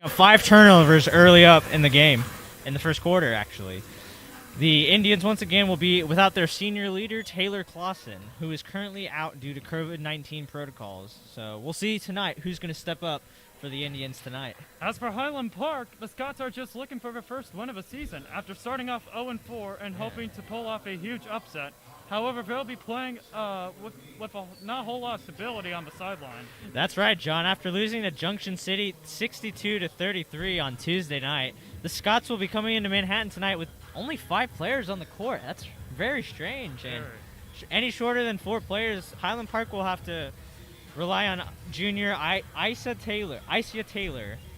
5 turnovers early up in the game, in the first quarter, actually. The Indians, once again, will be without their senior leader, Taylor Clausen, who is currently out due to COVID-19 protocols. So we'll see tonight who's going to step up for the Indians tonight. As for Highland Park, the Scots are just looking for their first win of the season after starting off 0-4 and hoping to pull off a huge upset. However, they'll be playing with not a whole lot of stability on the sideline. That's right, John. After losing to Junction City 62-33 on Tuesday night, the Scots will be coming into Manhattan tonight with only 5 players on the court. That's very strange. And any shorter than 4 players, Highland Park will have to rely on junior Isa Taylor,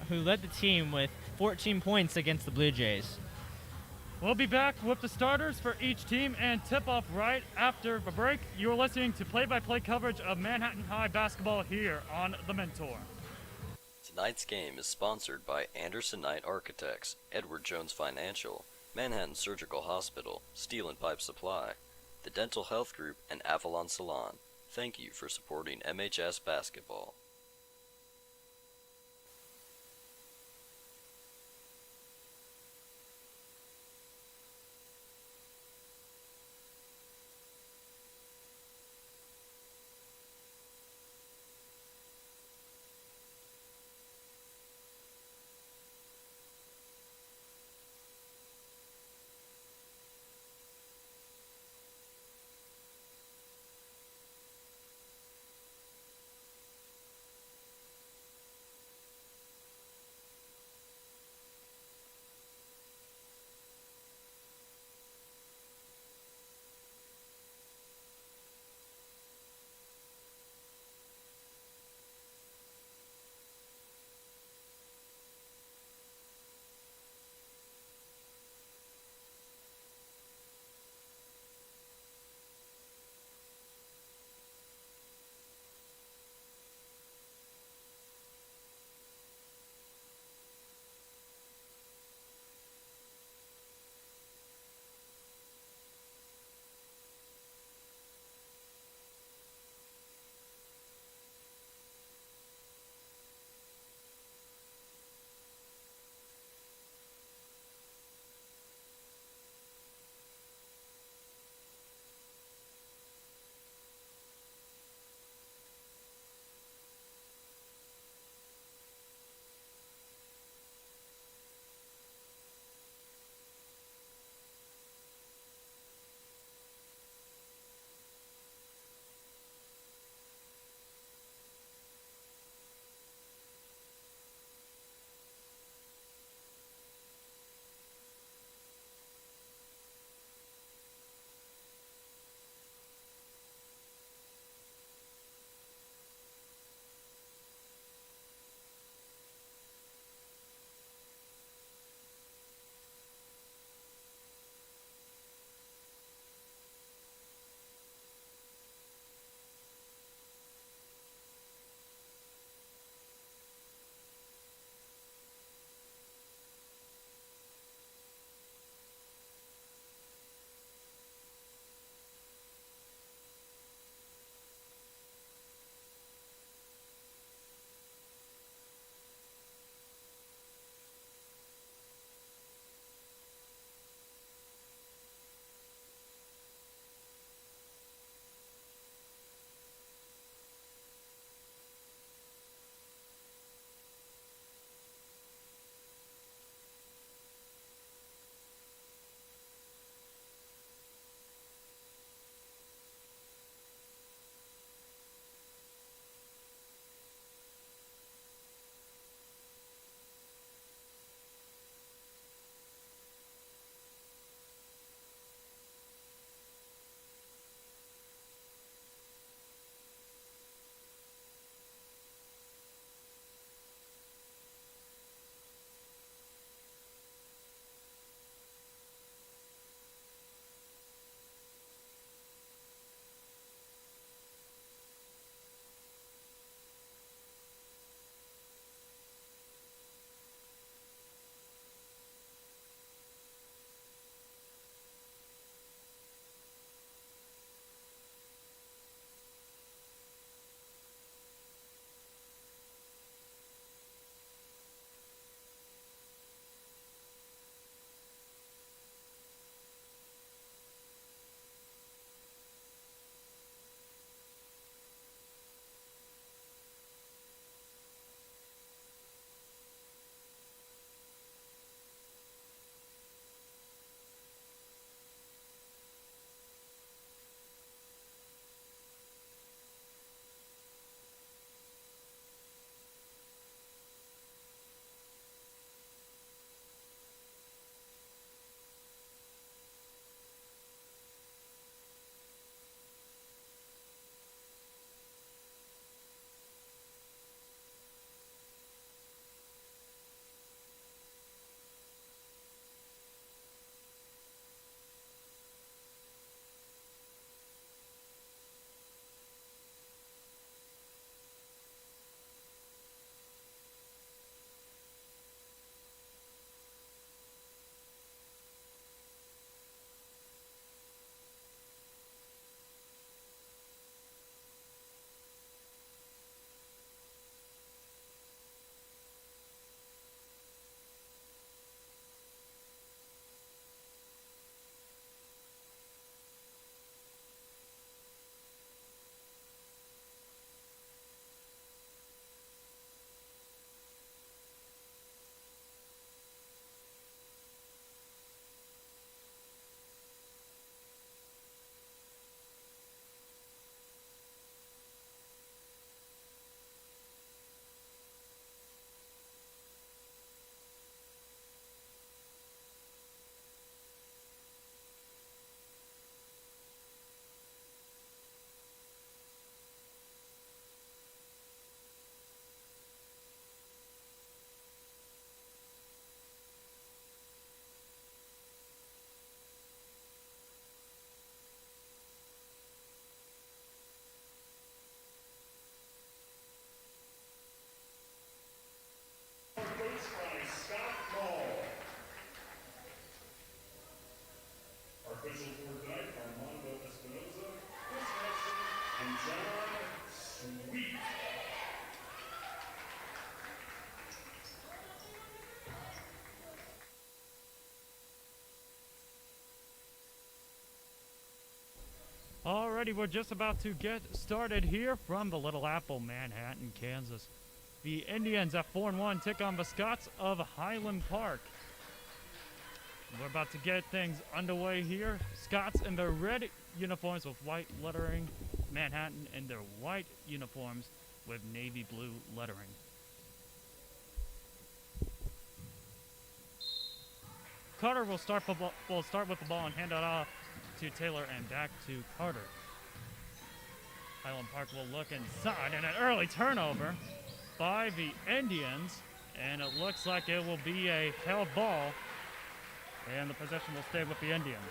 who led the team with 14 points against the Blue Jays. We'll be back with the starters for each team and tip-off right after the break. You're listening to play-by-play coverage of Manhattan High basketball here on The Mentor. Tonight's game is sponsored by Anderson Knight Architects, Edward Jones Financial, Manhattan Surgical Hospital, Steel and Pipe Supply, the Dental Health Group, and Avalon Salon. Thank you for supporting MHS basketball. Alrighty, we're just about to get started here from the Little Apple, Manhattan, Kansas. The Indians at 4-1 take on the Scots of Highland Park. We're about to get things underway here. Scots in their red uniforms with white lettering. Manhattan in their white uniforms with navy blue lettering. Carter will start with the ball and hand it off to Taylor and back to Carter. Highland Park will look inside, and an early turnover by the Indians, and it looks like it will be a held ball, and the possession will stay with the Indians.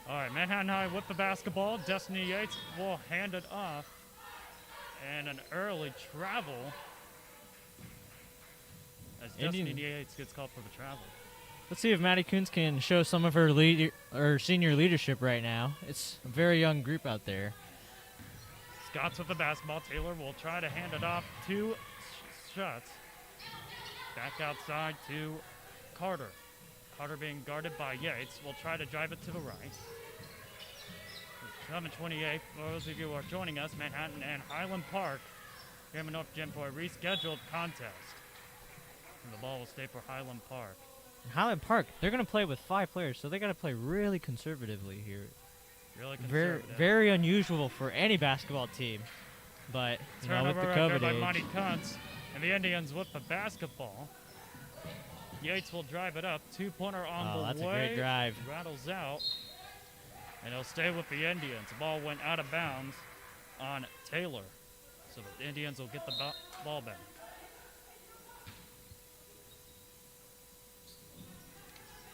All right, Manhattan High with the basketball. Destiny Yates will hand it off, and an early travel as Destiny Yates gets called for the travel. Let's see if Maddie Kuntz can show some of her senior leadership right now. It's a very young group out there. Scots with the basketball. Taylor will try to hand it off to Schutz. Back outside to Carter. Carter being guarded by Yates. Will try to drive it to the right. 7:28. For those of you who are joining us, Manhattan and Highland Park here in the North Gym for a rescheduled contest. And the ball will stay for Highland Park. Highland Park, they're going to play with 5 players, so they got to play really conservatively here. Really Very, conservative. very unusual for any basketball team. But you know, with the Turnover right there COVID by Monty age, Kuntz. And the Indians with the basketball. Yates will drive it up. 2-pointer on the that's way. a great drive. Rattles out. And he'll stay with the Indians. The ball went out of bounds on Taylor. So the Indians will get the ball back.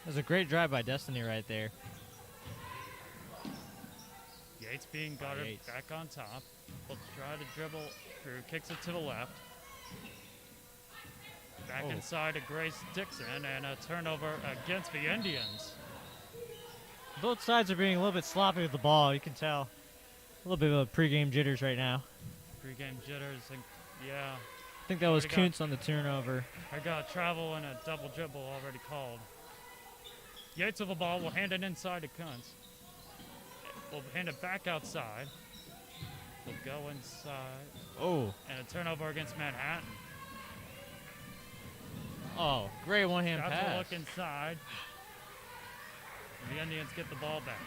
That was a great drive by Destiny right there. Yates being guarded Yates. back on top. Will try to dribble through. Kicks it to the left. Back inside to Grace Dixon, and a turnover against the Indians. Both sides are being a little bit sloppy with the ball. You can tell. A little bit of pregame jitters right now. Pre-game jitters, and yeah. I think that was Kuntz on the turnover. I got travel and a double dribble already called. Yates with the ball will hand it inside to Kuntz. Will hand it back outside. Will go inside. Oh. And a turnover against Manhattan. Oh, great one-hand Scots pass. will look inside. And the Indians get the ball back.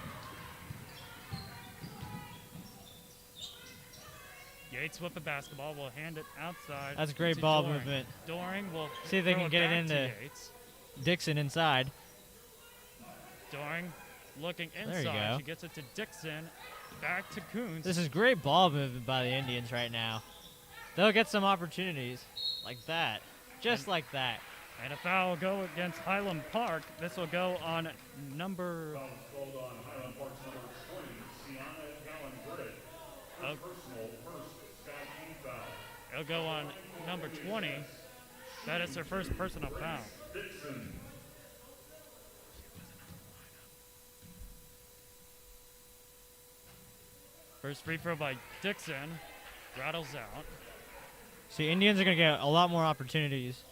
Yates with the basketball will hand it outside. That's great to ball Doring. movement. Doring will See if they throw can get it back into to Yates. Dixon inside. Doring looking There you inside. go. She gets it to Dixon. Back to Kuntz. This is great ball movement by the Indians right now. They'll get some opportunities like that. Just like that. And a foul will go against Highland Park. This will go on number... Foul called on Highland Park's number 20, Sienna Callan-Brittick. Personal first, Scott team foul. It'll go on number 20. That is her first personal foul. Dixon. First free throw by Dixon. Rattles out. See, Indians are going to get a lot more opportunities.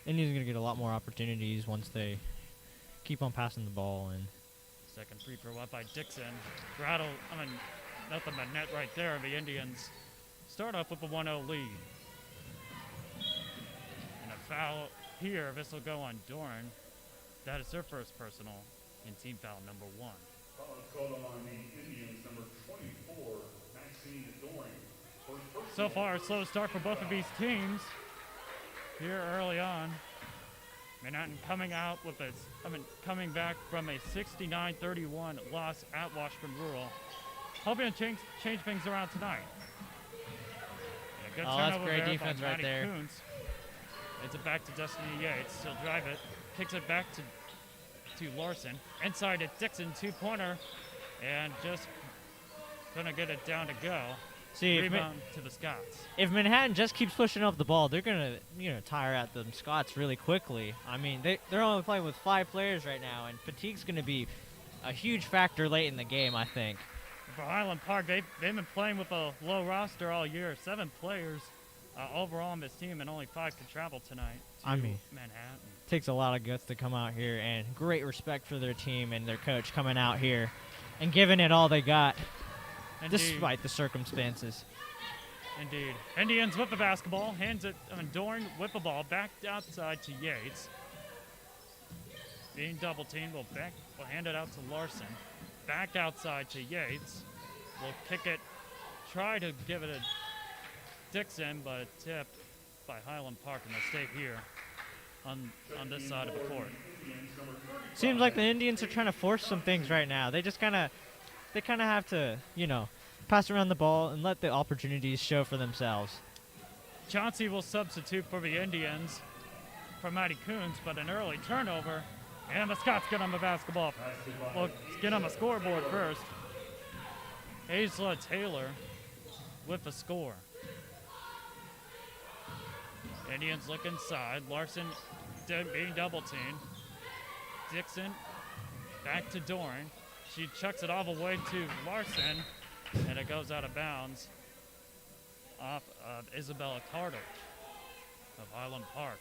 Indians are going to get a lot more opportunities once they keep on passing the ball. And Second free throw up by Dixon. Nothing but net right there. The Indians start off with a 1-0 lead. And a foul here. This will go on Doran. That is their first personal in team foul number 1. Foul called on the Indians, number 24, Maxine Doring. So far, a slow start for both of these teams here early on. Manhattan coming back from a 69-31 loss at Washburn Rural. Hoping to change things around tonight. And a good that's turnover great there defense by right Maddie there. Kuntz. It's it back to Destiny Yates. She'll drive it. Kicks it back to Larson. Inside to Dixon, 2-pointer. And just gonna get it down to go. see, Rebound to the Scots. if Manhattan just keeps pushing up the ball, they're going to tire out the Scots really quickly. I mean, they're only playing with 5 players right now, and fatigue's going to be a huge factor late in the game, I think. For Highland Park, they've been playing with a low roster all year. 7 players overall on this team, and only 5 could travel tonight to I mean, Manhattan. takes a lot of guts to come out here, and great respect for their team and their coach coming out here and giving it all they got, Indeed. despite the circumstances. Indeed. Indians with the basketball, hands it, Dorn with the ball, back outside to Yates. Being double teamed, will hand it out to Larson. Back outside to Yates. Will kick it, try to give it a Dixon, but a tip by Highland Park, and they'll stay here on this side of the court. Seems like the Indians are trying to force some things right now. They kind of have to, pass around the ball and let the opportunities show for themselves. Chauncey will substitute for the Indians for Matty Coons, but an early turnover, and the Scots get on the basketball. Well, get on the scoreboard first. Aisla Taylor with the score. Indians look inside. Larson being double teamed. Dixon back to Dorn. She chucks it all the way to Larson, and it goes out of bounds off of Isabella Carter of Highland Park.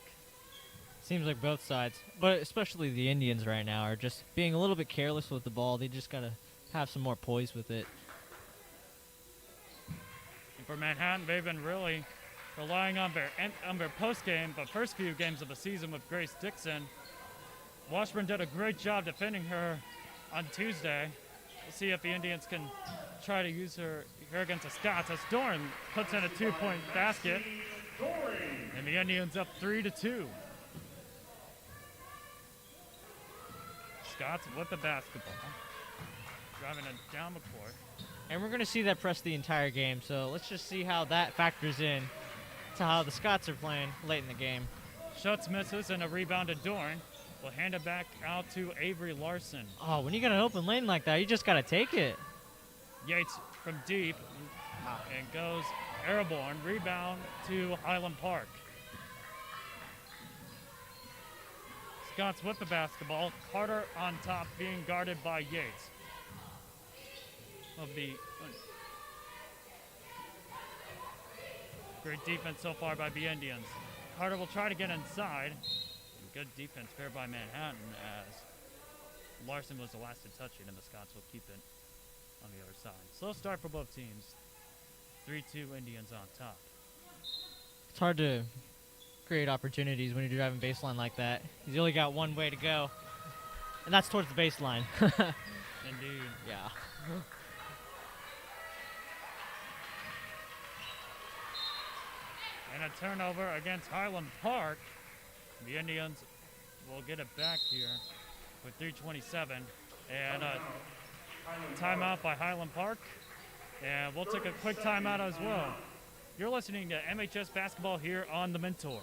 Seems like both sides, but especially the Indians right now, are just being a little bit careless with the ball. They just got to have some more poise with it. And for Manhattan, they've been really relying on their post-game, but first few games of the season with Grace Dixon. Washburn did a great job defending her on Tuesday. We'll see if the Indians can try to use her here against the Scots, as Dorn puts in a 2-point basket, and the Indians up 3-2. Scots with the basketball, driving it down the court. And we're going to see that press the entire game, so let's just see how that factors in to how the Scots are playing late in the game. Schutz misses, and a rebounded Dorn will hand it back out to Avery Larson. Oh, when you got an open lane like that, you just got to take it. Yates from deep and goes airborne. Rebound to Highland Park. Scots with the basketball. Carter on top, being guarded by Yates. Great defense so far by the Indians. Carter will try to get inside. Good defense there by Manhattan, as Larson was the last to touch it, and the Scots will keep it on the other side. Slow start for both teams. 3-2 Indians on top. It's hard to create opportunities when you're driving baseline like that. He's only got one way to go, and that's towards the baseline. Indeed. Yeah. And a turnover against Highland Park. The Indians will get it back here with 3:27. And a timeout by Highland Park. And we'll take a quick timeout as well. You're listening to MHS Basketball here on The Mentor.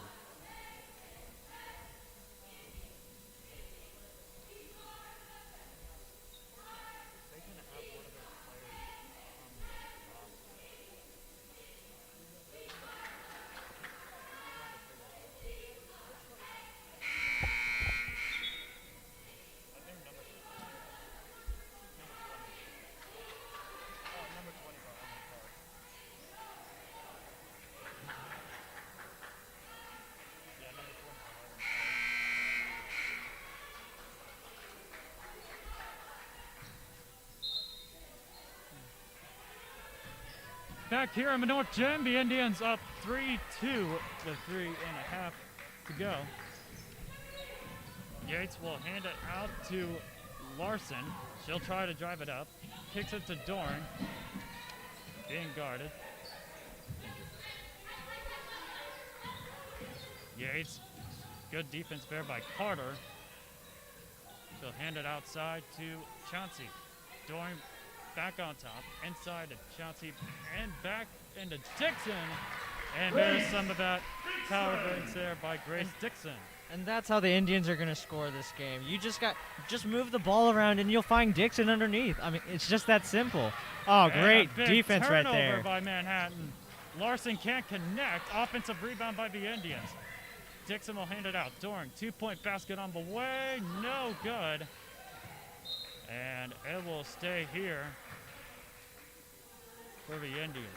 Back here in the North Gym, the Indians up 3-2 with 3.5 to go. Yates will hand it out to Larson. She'll try to drive it up. Kicks it to Dorn. Being guarded. Yates, good defense there by Carter. She'll hand it outside to Chauncey. Dorn back on top, inside to Chauncey, and back into Dixon. And there's some of that power breaks there by Grace Dixon. And that's how the Indians are going to score this game. You just move the ball around and you'll find Dixon underneath. I mean, it's just that simple. Oh, great defense right there. Turnover by Manhattan. Larson can't connect. Offensive rebound by the Indians. Dixon will hand it out. Dorn, 2-point basket on the way. No good. And it will stay here for the Indians.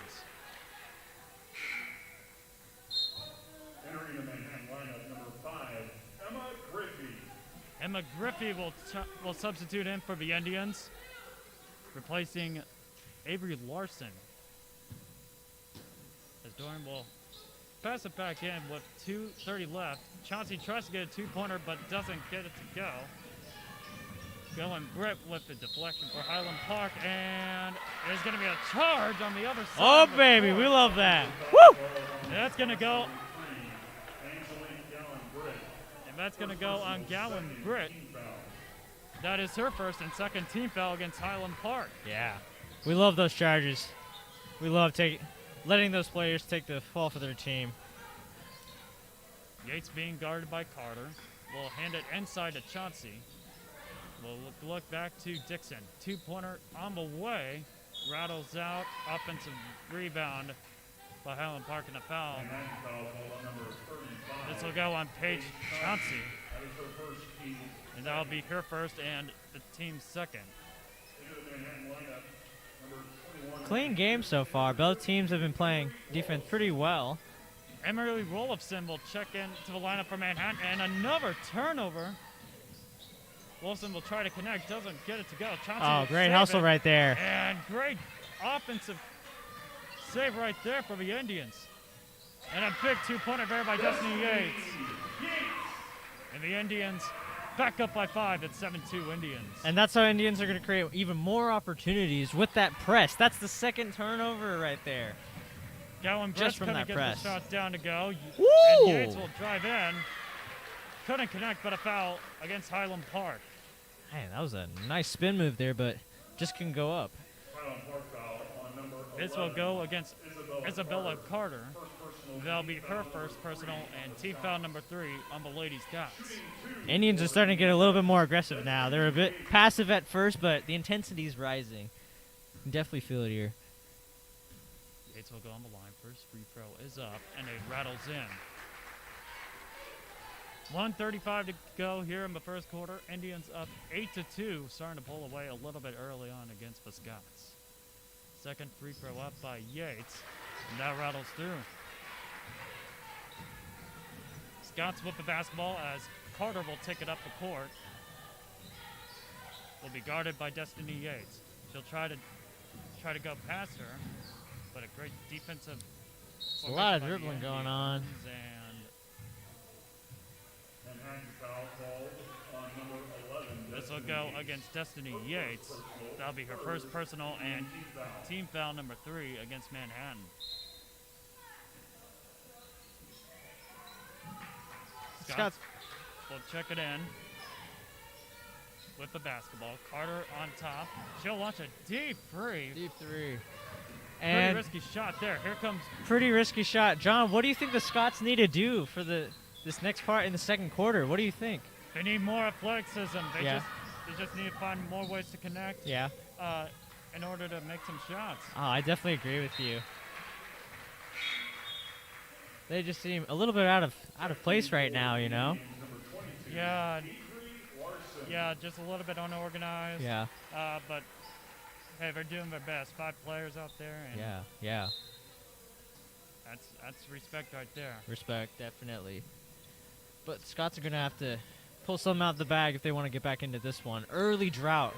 Emma Griffey will substitute in for the Indians, replacing Avery Larson. As Doran will pass it back in with 2:30 left. Chauncey tries to get a two-pointer but doesn't get it to go. Going Britt with the deflection for Highland Park, and there's going to be a charge on the other side. Oh, baby, we love that. Woo! And that's going to go. And that's going to go on Gowan Britt. That is her first and second team foul against Highland Park. Yeah. We love those charges. We love letting those players take the fall for their team. Yates being guarded by Carter. Will hand it inside to Chauncey. We'll look back to Dixon. Two-pointer on the way. Rattles out. Offensive rebound by Highland Park and a foul. This will go on Paige Chauncey. And that'll be her first and the team's second. Clean game so far. Both teams have been playing defense pretty well. Emily Rolofson will check into the lineup for Manhattan. And another turnover. Wilson will try to connect, doesn't get it to go. Chauncey Oh, great hustle right there. And great offensive save right there for the Indians. And a big two-pointer there by Destiny Yates. And the Indians back up by 5 at 7-2 Indians. And that's how Indians are going to create even more opportunities with that press. That's the second turnover right there. Gowan Just from that get press. the shot down to go. Woo! And Yates will drive in. Couldn't connect, but a foul against Highland Park. Man, that was a nice spin move there, but just couldn't go up. This will go against Isabella Carter. That'll be her first personal and team foul number 3 on the Lady Scots. Indians are starting to get a little bit more aggressive now. They're a bit passive at first, but the intensity is rising. You can definitely feel it here. Yates will go on the line. First free throw is up, and it rattles in. 1:35 to go here in the first quarter. Indians up 8-2, starting to pull away a little bit early on against the Scots. Second free throw up by Yates, and that rattles through. Scots with the basketball as Carter will take it up the court. Will be guarded by Destiny Yates. She'll try to go past her, but a great defensive. A lot of dribbling going on. And this will go against Destiny Yates. That'll be her first personal and team foul number 3 against Manhattan. Scots will check it in with the basketball. Carter on top. She'll launch a deep three. Deep three. Pretty And risky shot there. Here comes. pretty risky shot. John, what do you think the Scots need to do for this next part in the second quarter? What do you think? They need more athleticism. They Yeah. just need to find more ways to connect. Yeah. In order to make some shots. Oh, I definitely agree with you. They just seem a little bit out of place right now, you know? Yeah, just a little bit unorganized. Yeah. But hey, they're doing their best. 5 players out there, and Yeah. that's respect right there. Respect, definitely. But Scots are going to have to pull something out of the bag if they want to get back into this one. Early drought.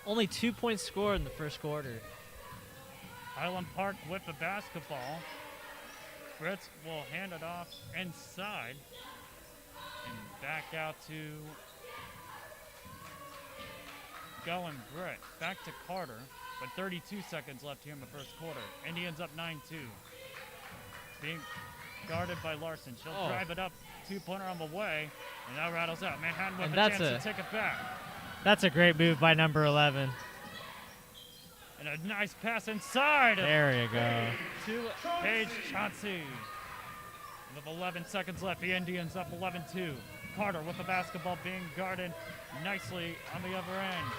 Only 2 points scored in the first quarter. Highland Park with the basketball. Fritz will hand it off inside and back out to Gowan Britt. Back to Carter with 32 seconds left here in the first quarter. Indians up 9-2. Being guarded by Larson. She'll drive it up. 2-pointer on the way, and that rattles out. Manhattan with a chance to take it back. That's a great move by number 11. And a nice pass inside. There you go. To Paige Chauncey. With 11 seconds left, the Indians up 11-2. Carter with the basketball being guarded nicely on the other end.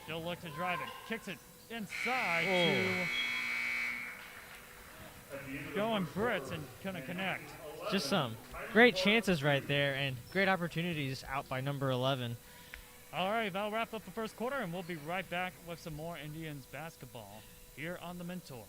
She'll look to drive it. Kicks it inside to Gowan Brits and couldn't connect. Just some great chances right there and great opportunities out by number 11. All right, that'll wrap up the first quarter, and we'll be right back with some more Indians basketball here on The Mentor.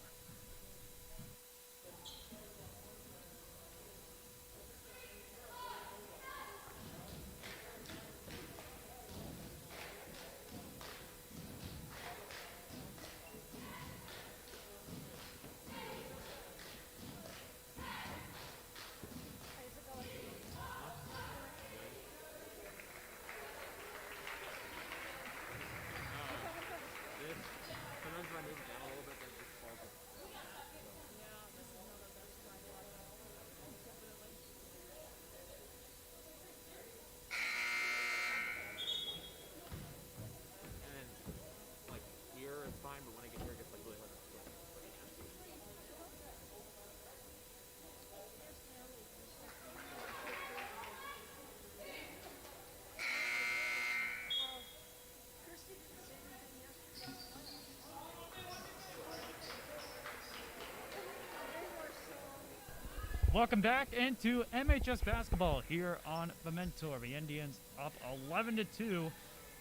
Welcome back into MHS basketball here on the Mentor. The Indians up 11-2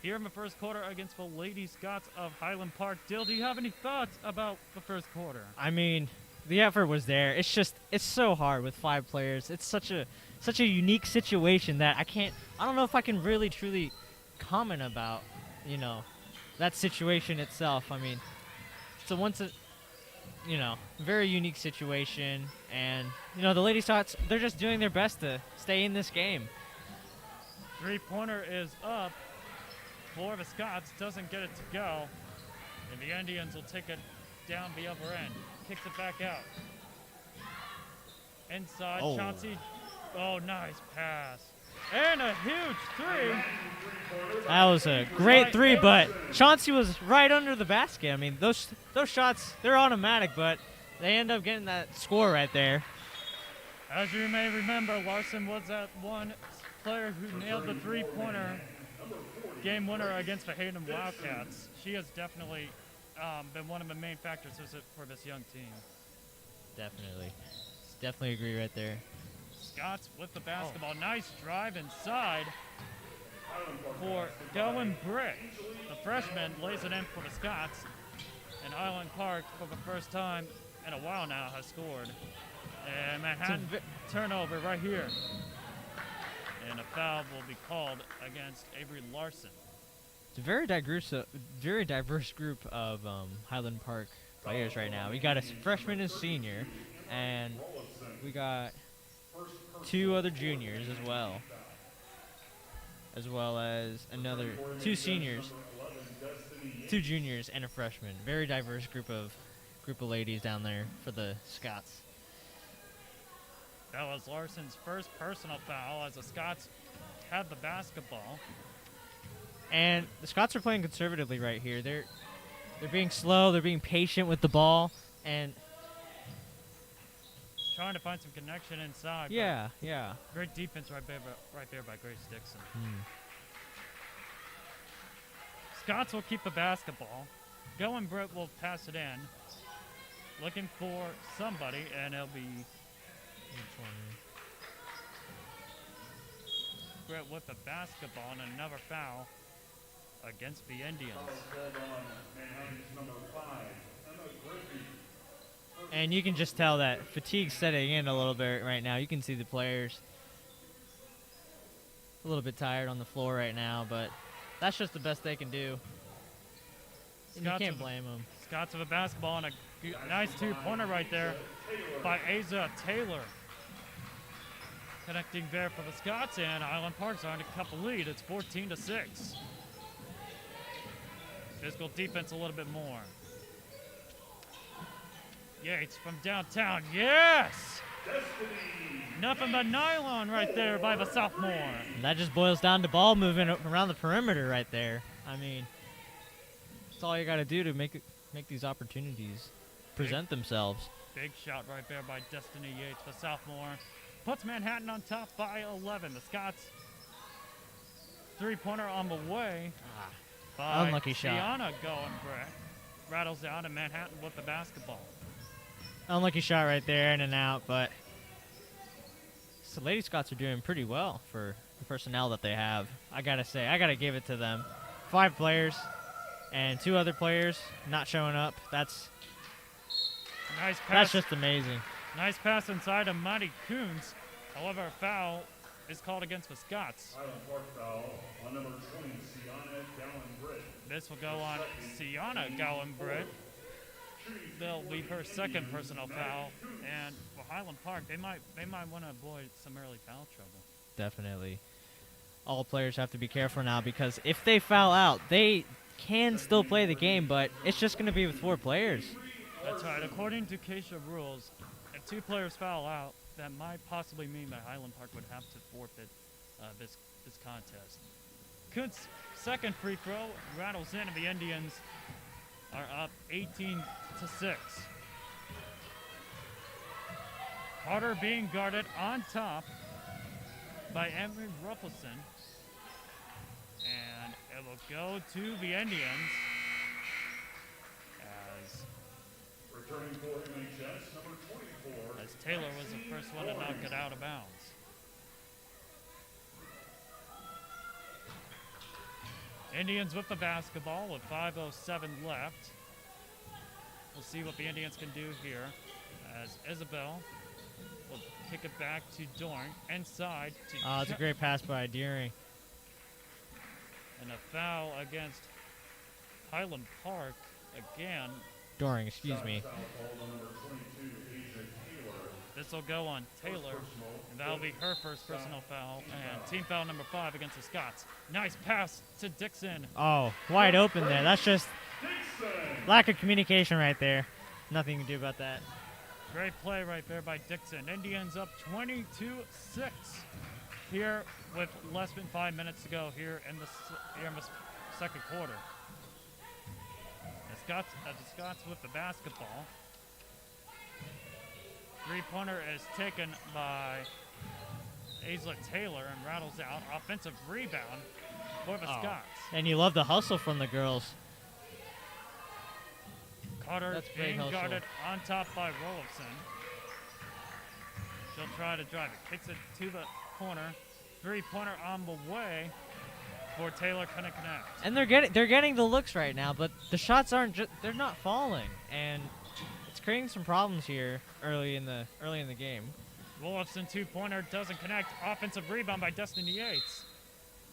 here in the first quarter against the Lady Scots of Highland Park. Dill, do you have any thoughts about the first quarter? I mean, the effort was there. It's so hard with 5 players. It's such a unique situation that I don't know if I can really truly comment about, that situation itself. I mean, it's a very unique situation, and the Lady Scots, they're just doing their best to stay in this game. Three-pointer is up for the Scots, doesn't get it to go, and the Indians will take it down the other end. Kicks it back out. Inside, Oh. Chauncey. Oh, nice pass. And a huge three. That was a great 3, but Chauncey was right under the basket. I mean, those shots, they're automatic, but they end up getting that score right there. As you may remember, Larson was that one player who nailed the three-pointer game winner against the Hayden Wildcats. She has definitely been one of the main factors for this young team. Definitely agree right there. Scots with the basketball. Nice drive inside for Gowan Brick. The freshman lays it in for the Scots. And Highland Park, for the first time in a while now, has scored. And Manhattan turnover right here. And a foul will be called against Avery Larson. It's a very diverse group of Highland Park players right now. We got a freshman and senior, and we got 2 other juniors as well as another 2 seniors, 2 juniors, and a freshman. Very diverse group of ladies down there for the Scots. That was Larson's first personal foul as the Scots had the basketball. And the Scots are playing conservatively right here. They're being slow. They're being patient with the ball, and Trying to find some connection inside. yeah. Great defense right there by Grace Dixon. Scots will keep the basketball. Gowan Britt will pass it in. Looking for somebody, and it'll be Britt with the basketball and another foul against the Indians. And you can just tell that fatigue's setting in a little bit right now. You can see the players a little bit tired on the floor right now, but that's just the best they can do. And you can't blame them. Scots with a basketball and a nice two-pointer right there by Asa Taylor. Connecting there for the Scots, and Highland Park's on a couple lead. It's 14-6. Physical defense a little bit more. Yates from downtown. Yes! Nothing but nylon right there by the sophomore. And that just boils down to ball movement around the perimeter right there. I mean, that's all you got to do to make these opportunities present themselves. Big shot right there by Destiny Yates, the sophomore. Puts Manhattan on top by 11. The Scots three-pointer on the way. By Unlucky shot. Sienna going Brick. Rattles out, and Manhattan with the basketball. Unlucky shot right there, in and out, but the Lady Scots are doing pretty well for the personnel that they have. I got to say, I got to give it to them. 5 players and 2 other players not showing up. That's just amazing. Nice pass inside of Mighty Coons. However, a foul is called against the Scots. Highland Park foul on number 20, Sienna Gowan-Britt. This will go on Sienna Gowan-Britt. They'll leave her second personal foul, and for Highland Park, they might want to avoid some early foul trouble. Definitely. All players have to be careful now, because if they foul out, they can still play the game, but it's just going to be with 4 players. That's right. According to Keisha rules, if 2 players foul out, that might possibly mean that Highland Park would have to forfeit this contest. Kuntz' second free throw rattles in, and the Indians are up 18-6. Carter being guarded on top by Emery Ruffleson. And it will go to the Indians as Returning for MHS, number 24. Taylor was the first one to knock it out of bounds. Indians with the basketball with 5:07 left. We'll see what the Indians can do here as Isabel will kick it back to Dorn. Inside to Oh, it's a great pass by Deering. And a foul against Highland Park again. Doring, excuse me. Foul called on number 22, Asia Taylor. This will go on Taylor, and that'll be her first personal foul. And team foul number 5 against the Scots. Nice pass to Dixon. Oh, wide open there. That's just lack of communication right there. Nothing to do about that. Great play right there by Dixon. Indians up 22-6 here with less than 5 minutes to go here in the second quarter. The Scots with the basketball. Three-pointer is taken by Aisla Taylor and rattles out. Offensive rebound for the Scots. And you love the hustle from the girls. Carter That's great being hustle. guarded on top by Rolfson. She'll try to drive it. Kicks it to the corner. Three-pointer on the way for Taylor. Couldn't connect. And they're getting the looks right now, but the shots they're not falling, and it's creating some problems here early in the game. Wolfson two-pointer doesn't connect. Offensive rebound by Destiny Yates.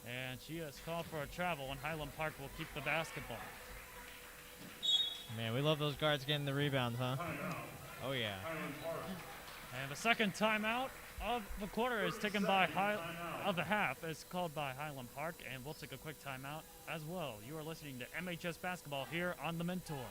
And she has called for a travel, and Highland Park will keep the basketball. Man, we love those guards getting the rebounds, huh? Oh yeah. And the second timeout of the quarter is taken by of the half is called by Highland Park, and we'll take a quick timeout as well. You are listening to MHS basketball here on the Mentor.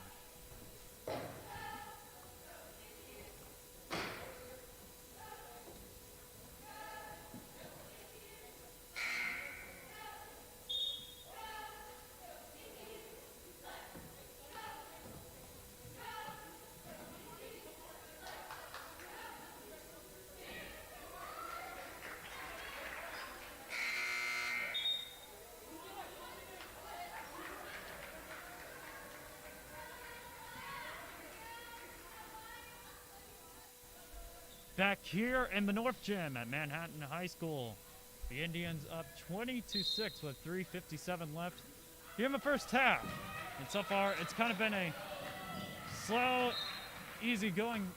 Back here in the North Gym at Manhattan High School. The Indians up 22-6 with 3:57 left here in the first half. And so far, it's kind of been a slow, easy-going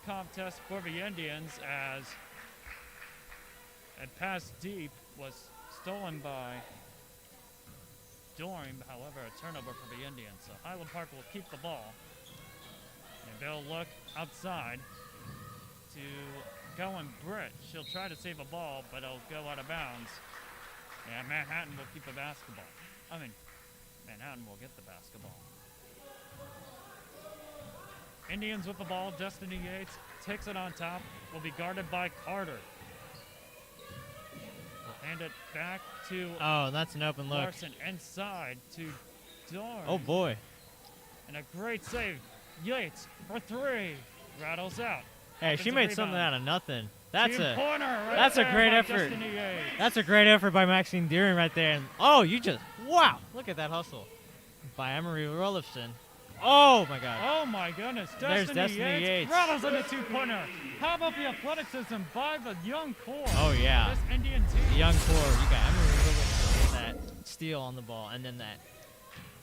contest for the Indians as a pass deep was stolen by Dorn. However, a turnover for the Indians. So Highland Park will keep the ball. And they'll look outside to go and Britt. She'll try to save a ball, but it'll go out of bounds. And Manhattan will keep the basketball. Manhattan will get the basketball. Indians with the ball. Destiny Yates takes it on top. Will be guarded by Carter. Will hand it back to Oh, that's an open look. Larson inside to Dorn. Oh boy. And a great save. Yates for three. Rattles out. Hey, she Offensive made something rebound. out of nothing. That's a That's a great effort. That's a great effort by Maxine Deering right there. And wow, look at that hustle by Emery Rolifson. Oh my God. Oh my goodness. There's Destiny Yates. Rattles on the two-pointer. How about the athleticism by the young core? Oh yeah. This Indian team. The young core. You got Emery Rolifson with that steal on the ball, and then that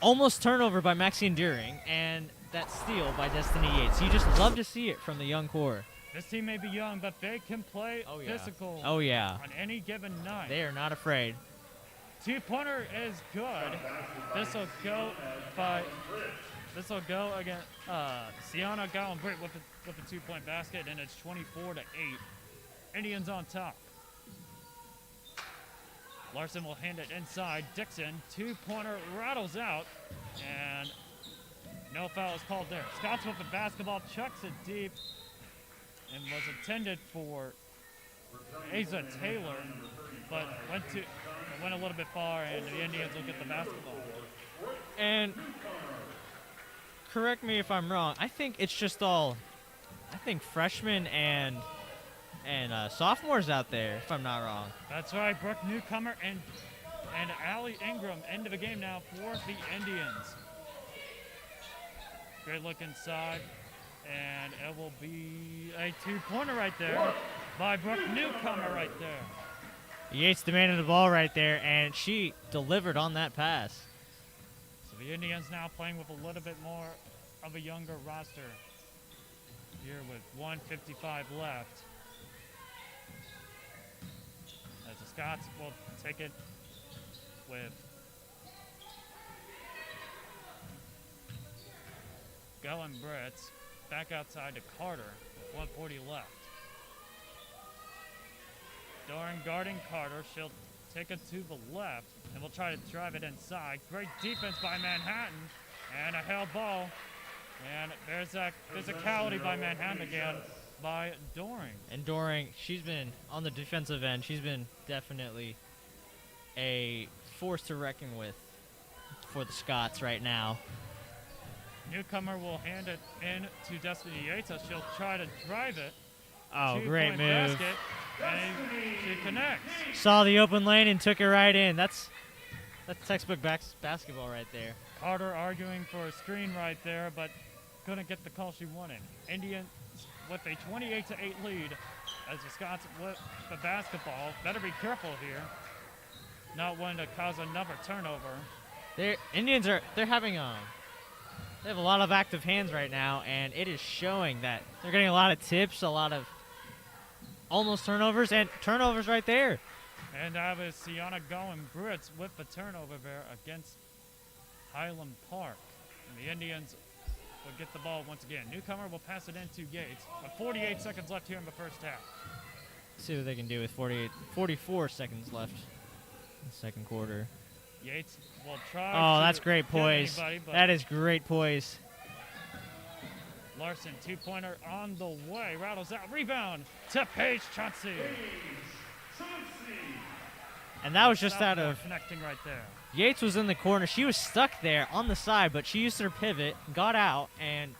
almost turnover by Maxine Deering, and that steal by Destiny Yates. You just love to see it from the young core. This team may be young, but they can play physical Oh yeah. on any given night. They are not afraid. Two-pointer is good. This will go against Sienna Gallen-Britt with a two-point basket, and it's 24-8. Indians on top. Larson will hand it inside. Dixon, two-pointer rattles out, and no foul is called there. Scots with the basketball, chucks it deep, and was intended for Asa Taylor, but went a little bit far, and the Indians will get the basketball. And correct me if I'm wrong. I think it's just all, freshmen and sophomores out there, if I'm not wrong. That's right, Brooke Newcomer and Allie Ingram into the game now for the Indians. Great look inside. And it will be a two-pointer right there by Brooke Newcomer right there. Yates demanded the ball right there, and she delivered on that pass. So the Indians now playing with a little bit more of a younger roster here with 1:55 left. As the Scots will take it with Goen Brits back outside to Carter with 1:40 left. Doran guarding Carter. She'll take it to the left and will try to drive it inside. Great defense by Manhattan and a held ball. And there's a physicality by Manhattan again by Doring. And Doring, she's been on the defensive end. She's been definitely a force to reckon with for the Scots right now. Newcomer will hand it in to Destiny Yates as she'll try to drive it. Oh, Two-point great move. Basket, and she connects. Saw the open lane and took it right in. That's textbook basketball right there. Carter arguing for a screen right there, but couldn't get the call she wanted. Indians with a 28-8 lead as the Scots with the basketball. Better be careful here. Not wanting to cause another turnover. Indians are having they have a lot of active hands right now, and it is showing that they're getting a lot of tips, a lot of almost turnovers, and turnovers right there. And that was Sienna Goen Brits with the turnover there against Highland Park. And the Indians will get the ball once again. Newcomer will pass it into Yates with 48 seconds left here in the first half. See what they can do with 44 seconds left in the second quarter. Yates will try. Oh, to that's great get poise. anybody, but That is great poise. Larson, two-pointer on the way. Rattles out. Rebound to Paige Chauncey. And that was just out Sophomore of connecting right there. Yates was in the corner. She was stuck there on the side, but she used her pivot, got out, and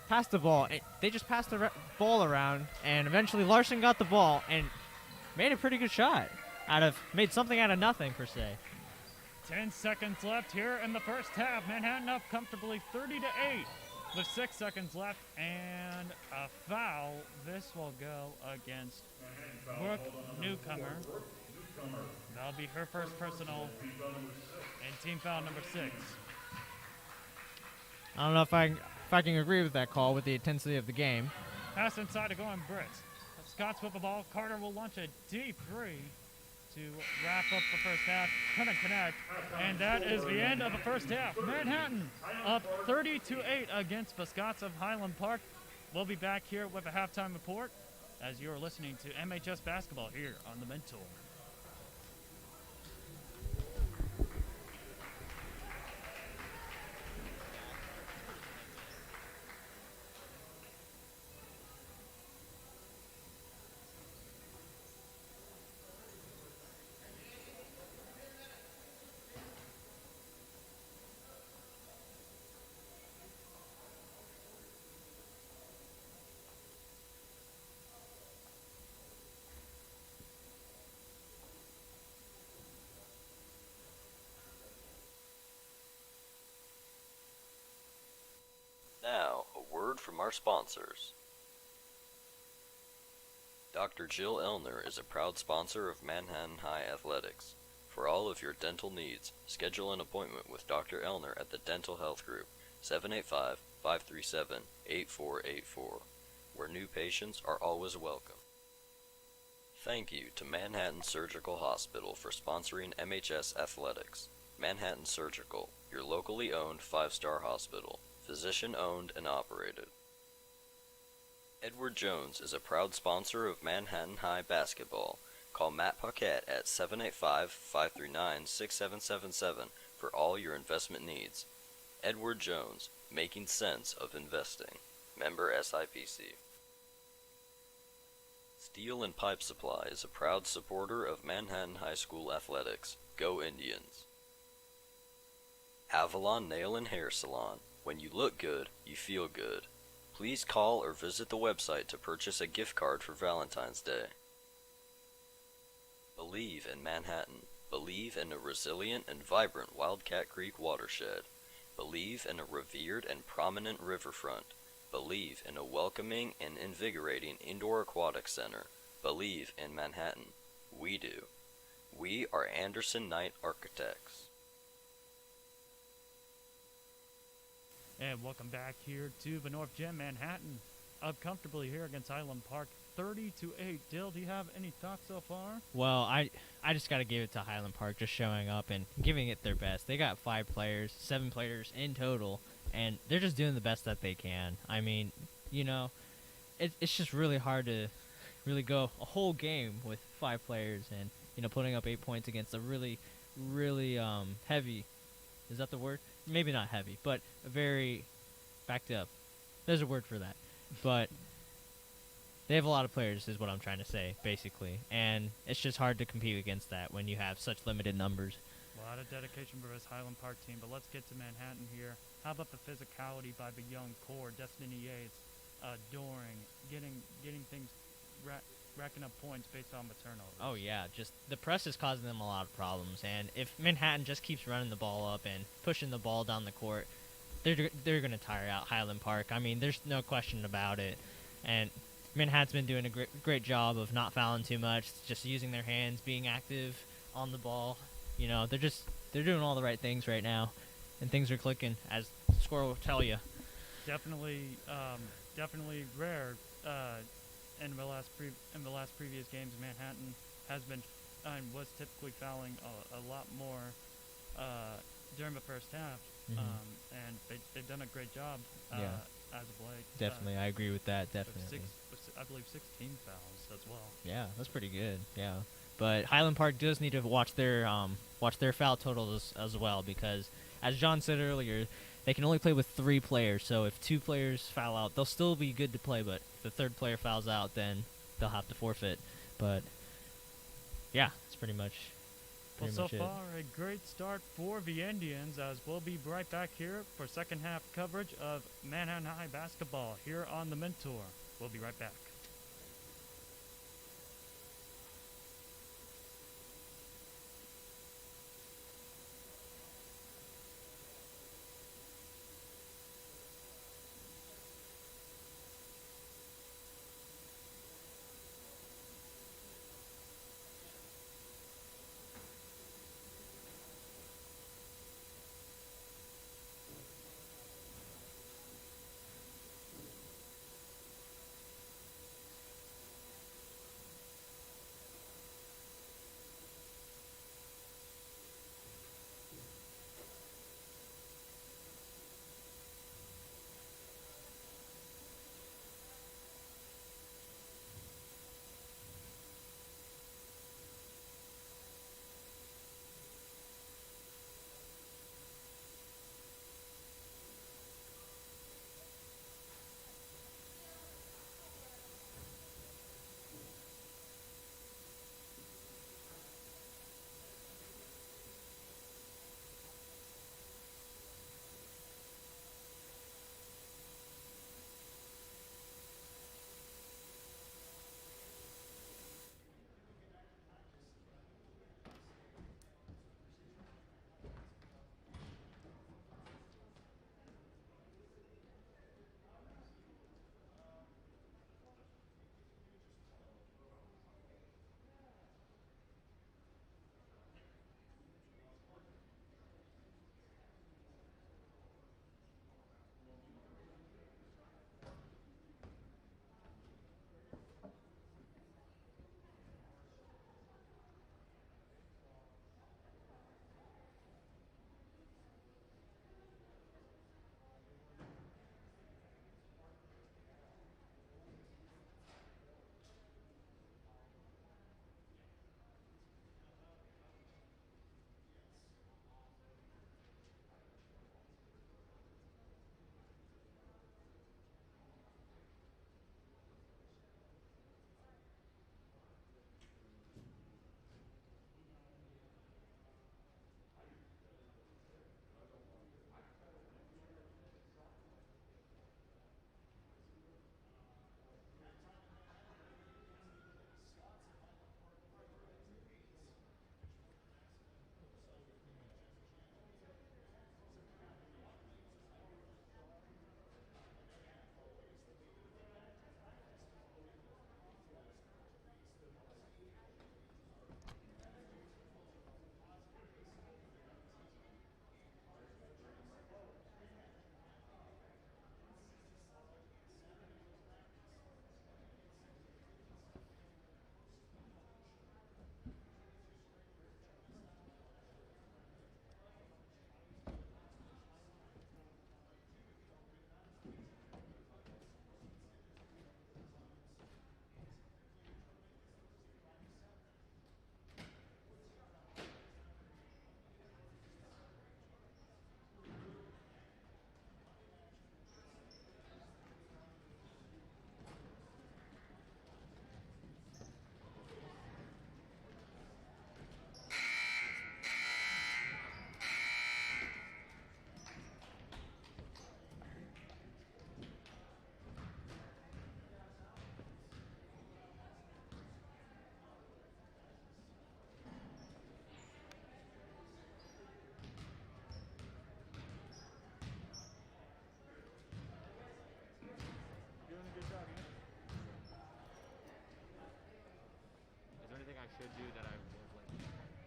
passed the ball. They just passed the ball around, and eventually Larson got the ball and made a pretty good shot. Made something out of nothing, per se. 10 seconds left here in the first half. Manhattan up comfortably 30-8 with 6 seconds left and a foul. This will go against Brooke Newcomer. That'll be her first personal and team foul number 6. I don't know if I can agree with that call with the intensity of the game. Pass inside to Goen Brits. Scots with the ball. Carter will launch a deep three to wrap up the first half. Couldn't connect. And that is the end of the first half. Manhattan up 30-8 against the Scots of Highland Park. We'll be back here with a halftime report as you're listening to MHS basketball here on the Mentor. Now, a word from our sponsors. Dr. Jill Elner is a proud sponsor of Manhattan High Athletics. For all of your dental needs, schedule an appointment with Dr. Elner at the Dental Health Group, 785-537-8484, where new patients are always welcome. Thank you to Manhattan Surgical Hospital for sponsoring MHS Athletics. Manhattan Surgical, your locally owned 5-star hospital. Physician-owned and operated. Edward Jones is a proud sponsor of Manhattan High basketball. Call Matt Paquette at 785-539-6777 for all your investment needs. Edward Jones, making sense of investing. Member SIPC. Steel and Pipe Supply is a proud supporter of Manhattan High School athletics. Go Indians. Avalon Nail and Hair Salon. When you look good, you feel good. Please call or visit the website to purchase a gift card for Valentine's Day. Believe in Manhattan. Believe in a resilient and vibrant Wildcat Creek watershed. Believe in a revered and prominent riverfront. Believe in a welcoming and invigorating indoor aquatic center. Believe in Manhattan. We do. We are Anderson Knight Architects. And welcome back here to the North Gym, Manhattan. Up comfortably here against Highland Park, 30-8. Dill, do you have any thoughts so far? Well, I just got to give it to Highland Park just showing up and giving it their best. They got 7 players in total, and they're just doing the best that they can. I mean, it's just really hard to really go a whole game with 5 players and, putting up 8 points against a really, really heavy, is that the word? Maybe not heavy, but a very backed up. There's a word for that. But they have a lot of players is what I'm trying to say, basically. And it's just hard to compete against that when you have such limited numbers. A lot of dedication for this Highland Park team, but let's get to Manhattan here. How about the physicality by the young core, Destiny Yates, Doring, getting things, racking up points based on the turnovers? Oh, yeah. Just the press is causing them a lot of problems. And if Manhattan just keeps running the ball up and pushing the ball down the court, they're going to tire out Highland Park. I mean, there's no question about it. And Manhattan's been doing a great job of not fouling too much, just using their hands, being active on the ball. They're doing all the right things right now, and things are clicking, as the score will tell you. Definitely rare. In the last previous games, Manhattan has been was typically fouling a lot more during the first half, and they've done a great job as of late. Definitely, I agree with that. Definitely, I believe 16 fouls as well. Yeah, that's pretty good. Yeah, but Highland Park does need to watch their foul totals as well, because as John said earlier, they can only play with 3 players. So if 2 players foul out, they'll still be good to play. But if the 3rd player fouls out, then they'll have to forfeit. But yeah, it's pretty much. Well, so far, a great start for the Indians, as we'll be right back here for second half coverage of Manhattan High basketball here on the Mentor. We'll be right back.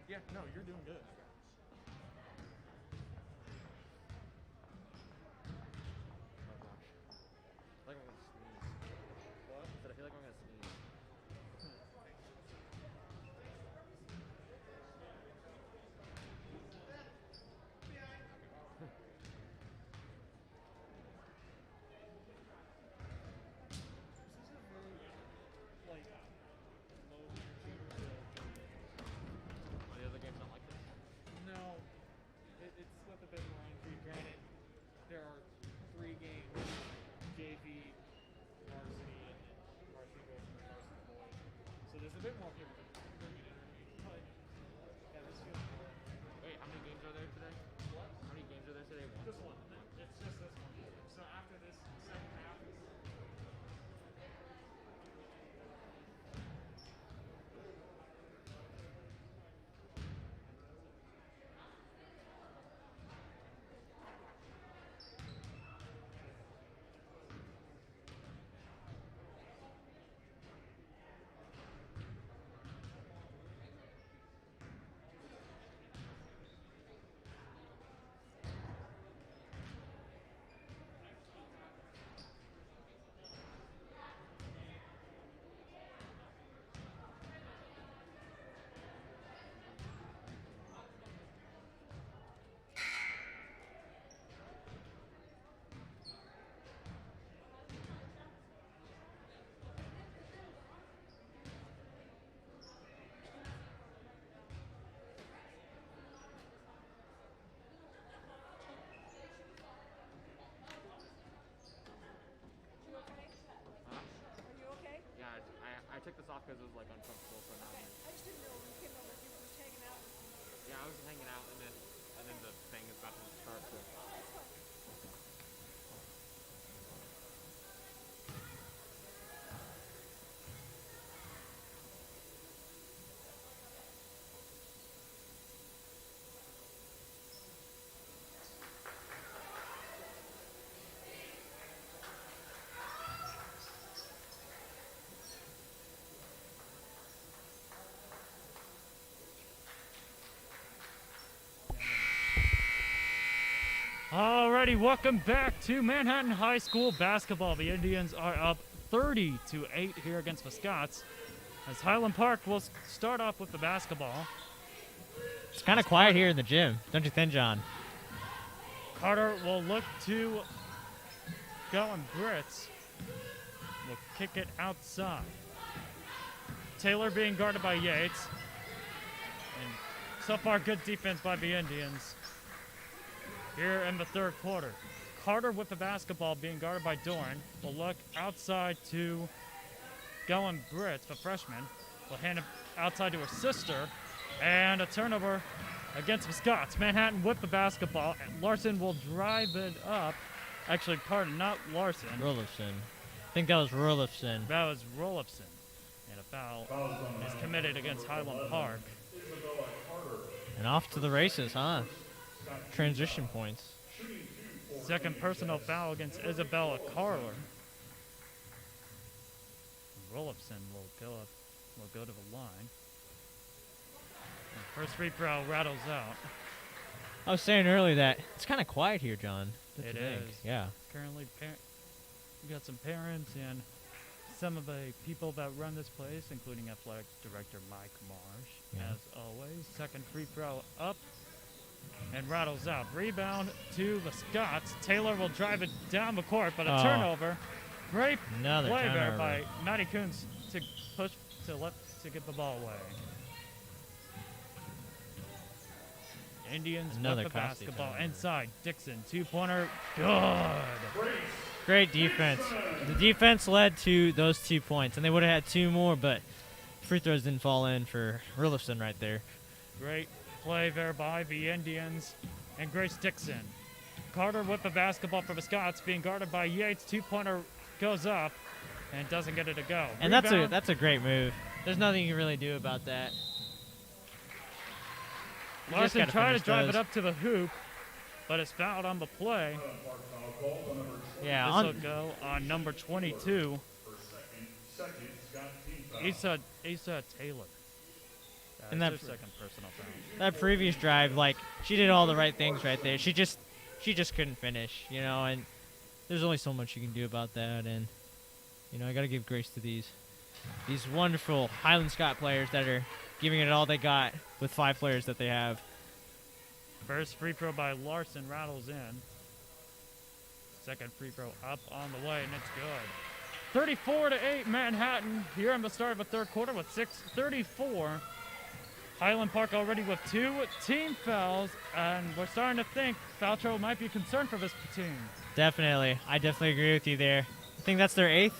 Yeah, no, you're doing good. Oh gosh. I feel like I'm gonna sneeze. What? I said I feel like I'm gonna sneeze. Like, low Are the other games not like this? No, it's with a bit more entry. Granted, there are 3 games: JV, varsity, and then varsity girls and varsity boys. So there's a bit more people to bring it in. But yeah, this feels more. Wait, how many games are there today? What? How many games are there today? One? Just one. It's just this one. So after this second half, Yeah, I took this off because it was like uncomfortable, so now. Okay, I just didn't know when you came over if you were just hanging out. Yeah, I was just hanging out, and then the thing is about to start. So. That's fine. Alrighty, welcome back to Manhattan High School basketball. The Indians are up 30-8 here against the Scots. As Highland Park will start off with the basketball. It's kind of quiet here in the gym, don't you think, John? Carter will look to Gowan Brits. Will kick it outside. Taylor being guarded by Yates. And so far, good defense by the Indians here in the third quarter. Carter with the basketball being guarded by Dorn. Will look outside to Gowan Brits, the freshman. Will hand it outside to her sister. And a turnover against the Scots. Manhattan with the basketball. And Larson will drive it up. Actually, pardon, not Larson. Rolifson. I think that was Rolifson. That was Rolifson. And a foul is committed against Highland Park. And off to the races, huh? Transition points. Second personal foul against Isabella Carler. Rolifson will go to the line. And first free throw rattles out. I was saying earlier that it's kind of quiet here, John. Don't It you think? is. Yeah. Currently, we got some parents and some of the people that run this place, including athletic director Mike Marsh. Yeah. As always, second free throw up and rattles out. Rebound to the Scots. Taylor will drive it down the court, but a turnover. Great Another play there turnover. by Matty Coons to push to left to get the ball away. Indians Another with the costly basketball turnover. inside. Dixon, two-pointer, good. Great defense. The defense led to those 2 points, and they would have had 2 more, but free throws didn't fall in for Rolifson right there. Great play there by the Indians and Grace Dixon. Carter with the basketball for the Scots, being guarded by Yates. Two-pointer goes up and doesn't get it to go. And Rebound. that's a great move. There's nothing you can really do about that. You just Larson gotta tried to finish drive those. it up to the hoop, but is fouled on the play. Yeah, This on, will go on number 22, Issa Taylor. And That's that her second personal foul. that previous drive, like she did all the right things right there. She just couldn't finish, you know. And there's only so much you can do about that. And you know, I got to give grace to these wonderful Highland Scott players that are giving it all they got with 5 players that they have. First free throw by Larson rattles in. Second free throw up on the way, and it's good. 34-8 Manhattan here in the start of the third quarter with 6:34. Highland Park already with 2 team fouls, and we're starting to think foul trouble might be a concern for this team. Definitely, I definitely agree with you there. I think that's their 8th.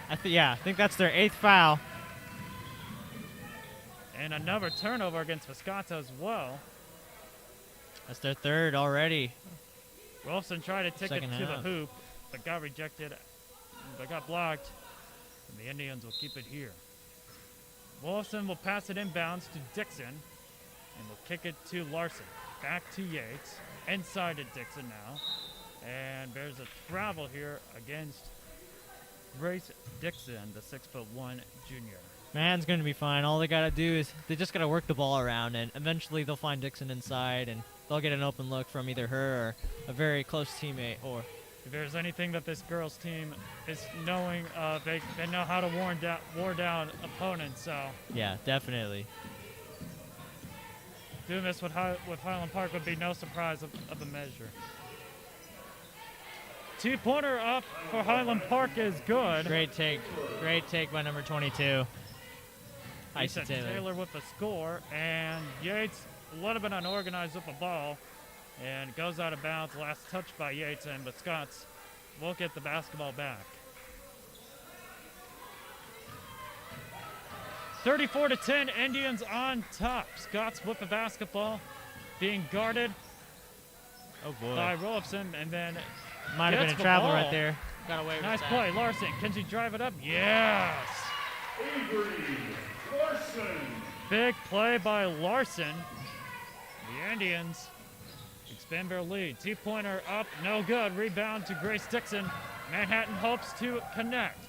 I think that's their 8th foul. And another turnover against Viscata as well. That's their 3rd already. Wilson tried to take it Second to the half. hoop, but got rejected, but got blocked, and the Indians will keep it here. Wilson will pass it inbounds to Dixon, and will kick it to Larson. Back to Yates, inside to Dixon now, and there's a travel here against Grace Dixon, the 6'1" junior. Man's going to be fine. All they got to do is they just got to work the ball around, and eventually they'll find Dixon inside, and they'll get an open look from either her or a very close teammate. Or If there's anything that this girls' team is knowing, they know how to wore down opponents. So yeah, definitely. doing this with Highland Park would be no surprise of a measure. 2-pointer up for Highland Park is good. Great take by number 22. Lisa Isa Taylor. with the score, and Yates a little bit unorganized with the ball, and goes out of bounds. Last touch by Yates, and the Scots will get the basketball back. 34-10, Indians on top. Scots with the basketball, being guarded Oh boy. by Rolfson, and then Might have been gets a the travel ball. right there. Got away with Nice that. play, Larson. Can she drive it up? Yes. Avery Larson. Big play by Larson. The Indians expand their lead. 2-pointer up, no good. Rebound to Grace Dixon. Manhattan hopes to connect.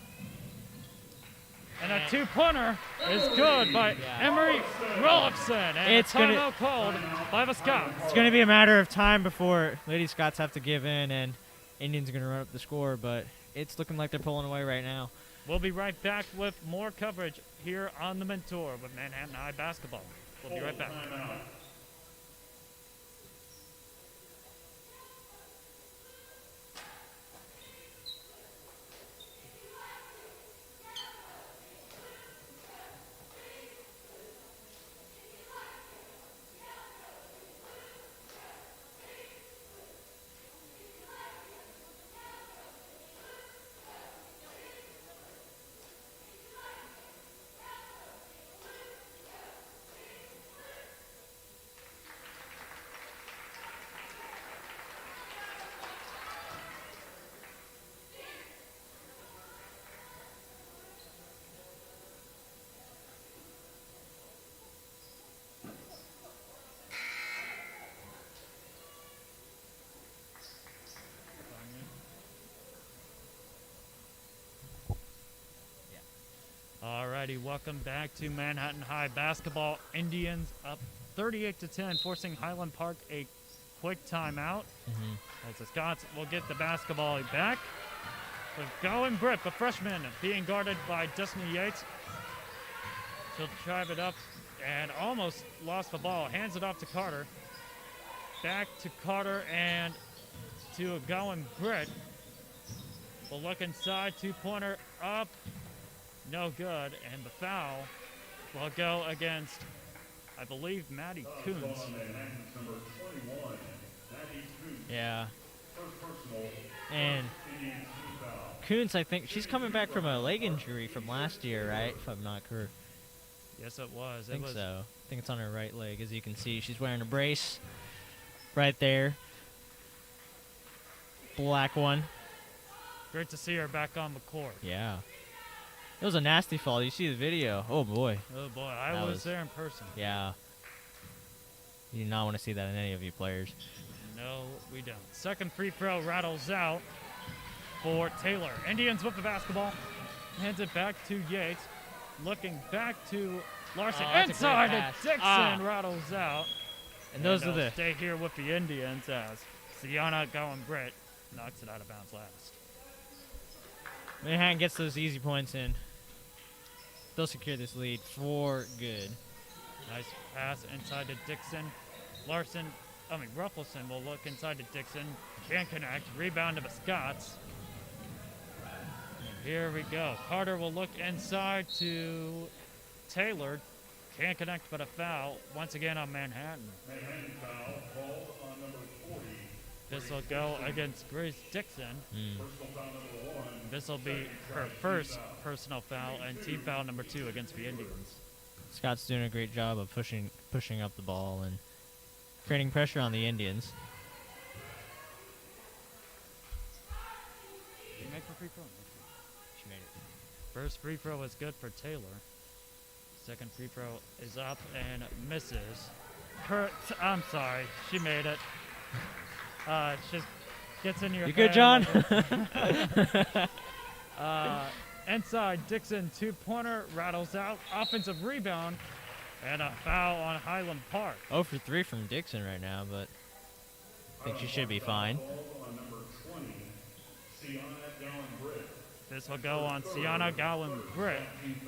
And a 2-pointer is good by Emery Rolfson. And It's a gonna- timeout called by the Scots. It's going to be a matter of time before Lady Scots have to give in and Indians are going to run up the score, but it's looking like they're pulling away right now. We'll be right back with more coverage here on The Mentor with Manhattan High Basketball. We'll be right back. Timeout. Alrighty, welcome back to Manhattan High Basketball. Indians up 38-10, forcing Highland Park a quick timeout. As the Scots will get the basketball back. The going Britt, the freshman, being guarded by Destiny Yates. She'll drive it up and almost lost the ball. Hands it off to Carter. Back to Carter and to a going Britt. We'll look inside, 2-pointer up. No good, and the foul will go against, I believe, Maddie Coons. On Manhattan's number 21, Maddie Coons. Yeah. First personal, And Indians team foul. Coons, I think she's coming back from a leg injury from last year, right? If I'm not correct. Yes, it was. I think so. I think it's on her right leg. As you can see, she's wearing a brace right there. Black one. Great to see her back on the court. Yeah. It was a nasty fall. You see the video. Oh, boy. Oh boy, I That was was- there in person. Yeah. You do not want to see that in any of you players. No, we don't. Second free throw rattles out for Taylor. Indians with the basketball. Hands it back to Yates. looking back to Larson. Oh, that's a great Inside, and pass. Dixon Ah. rattles out. And those are they'll the stay here with the Indians as Sienna Gowan Britt knocks it out of bounds last. Manhattan gets those easy points in. They'll secure this lead for good. Nice pass inside to Dixon. Ruffleson will look inside to Dixon. Can't connect. Rebound to the Scots. And here we go. Carter will look inside to Taylor. Can't connect, but a foul once again on Manhattan. Manhattan foul called on number 40. This will go against Grace Dixon. Personal foul number 1. This will be her first personal foul and team foul number 2 against the Indians. Scott's doing a great job of pushing up the ball and creating pressure on the Indians. Did you make the free throw? She made it. First free throw is good for Taylor. Second free throw is up and misses. I'm sorry, she made it. She gets in your You good, hand. John? Inside, Dixon 2-pointer rattles out. Offensive rebound and a foul on Highland Park. 0 for 3 from Dixon right now, but I think she should be fine. Called on number 20, Sienna Gowan Britt. This will go on Sienna Gowan Britt.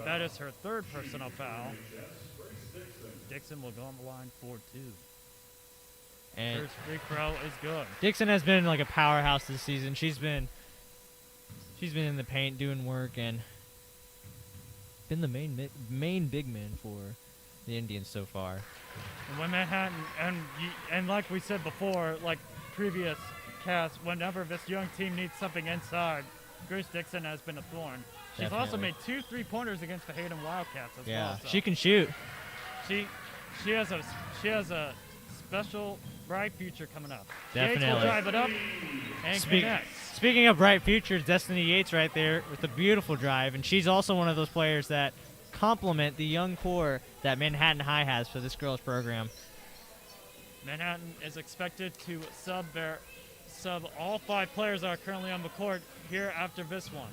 That is her third personal foul. Dixon will go on the line for 2. And First free throw is good. Dixon has been like a powerhouse this season. She's been in the paint doing work and been the main big man for the Indians so far. And when Manhattan, and like we said before, like previous casts, whenever this young team needs something inside, Grace Dixon has been a thorn. She's also Definitely. made 2 3-pointers against the Hayden Wildcats as Yeah, well. So she can shoot. she has a special bright future coming up. Yates will Definitely. drive it up and connects. Speaking of bright futures, Destiny Yates right there with a beautiful drive, and she's also one of those players that complement the young core that Manhattan High has for this girls program. Manhattan is expected to sub all 5 players that are currently on the court here after this one.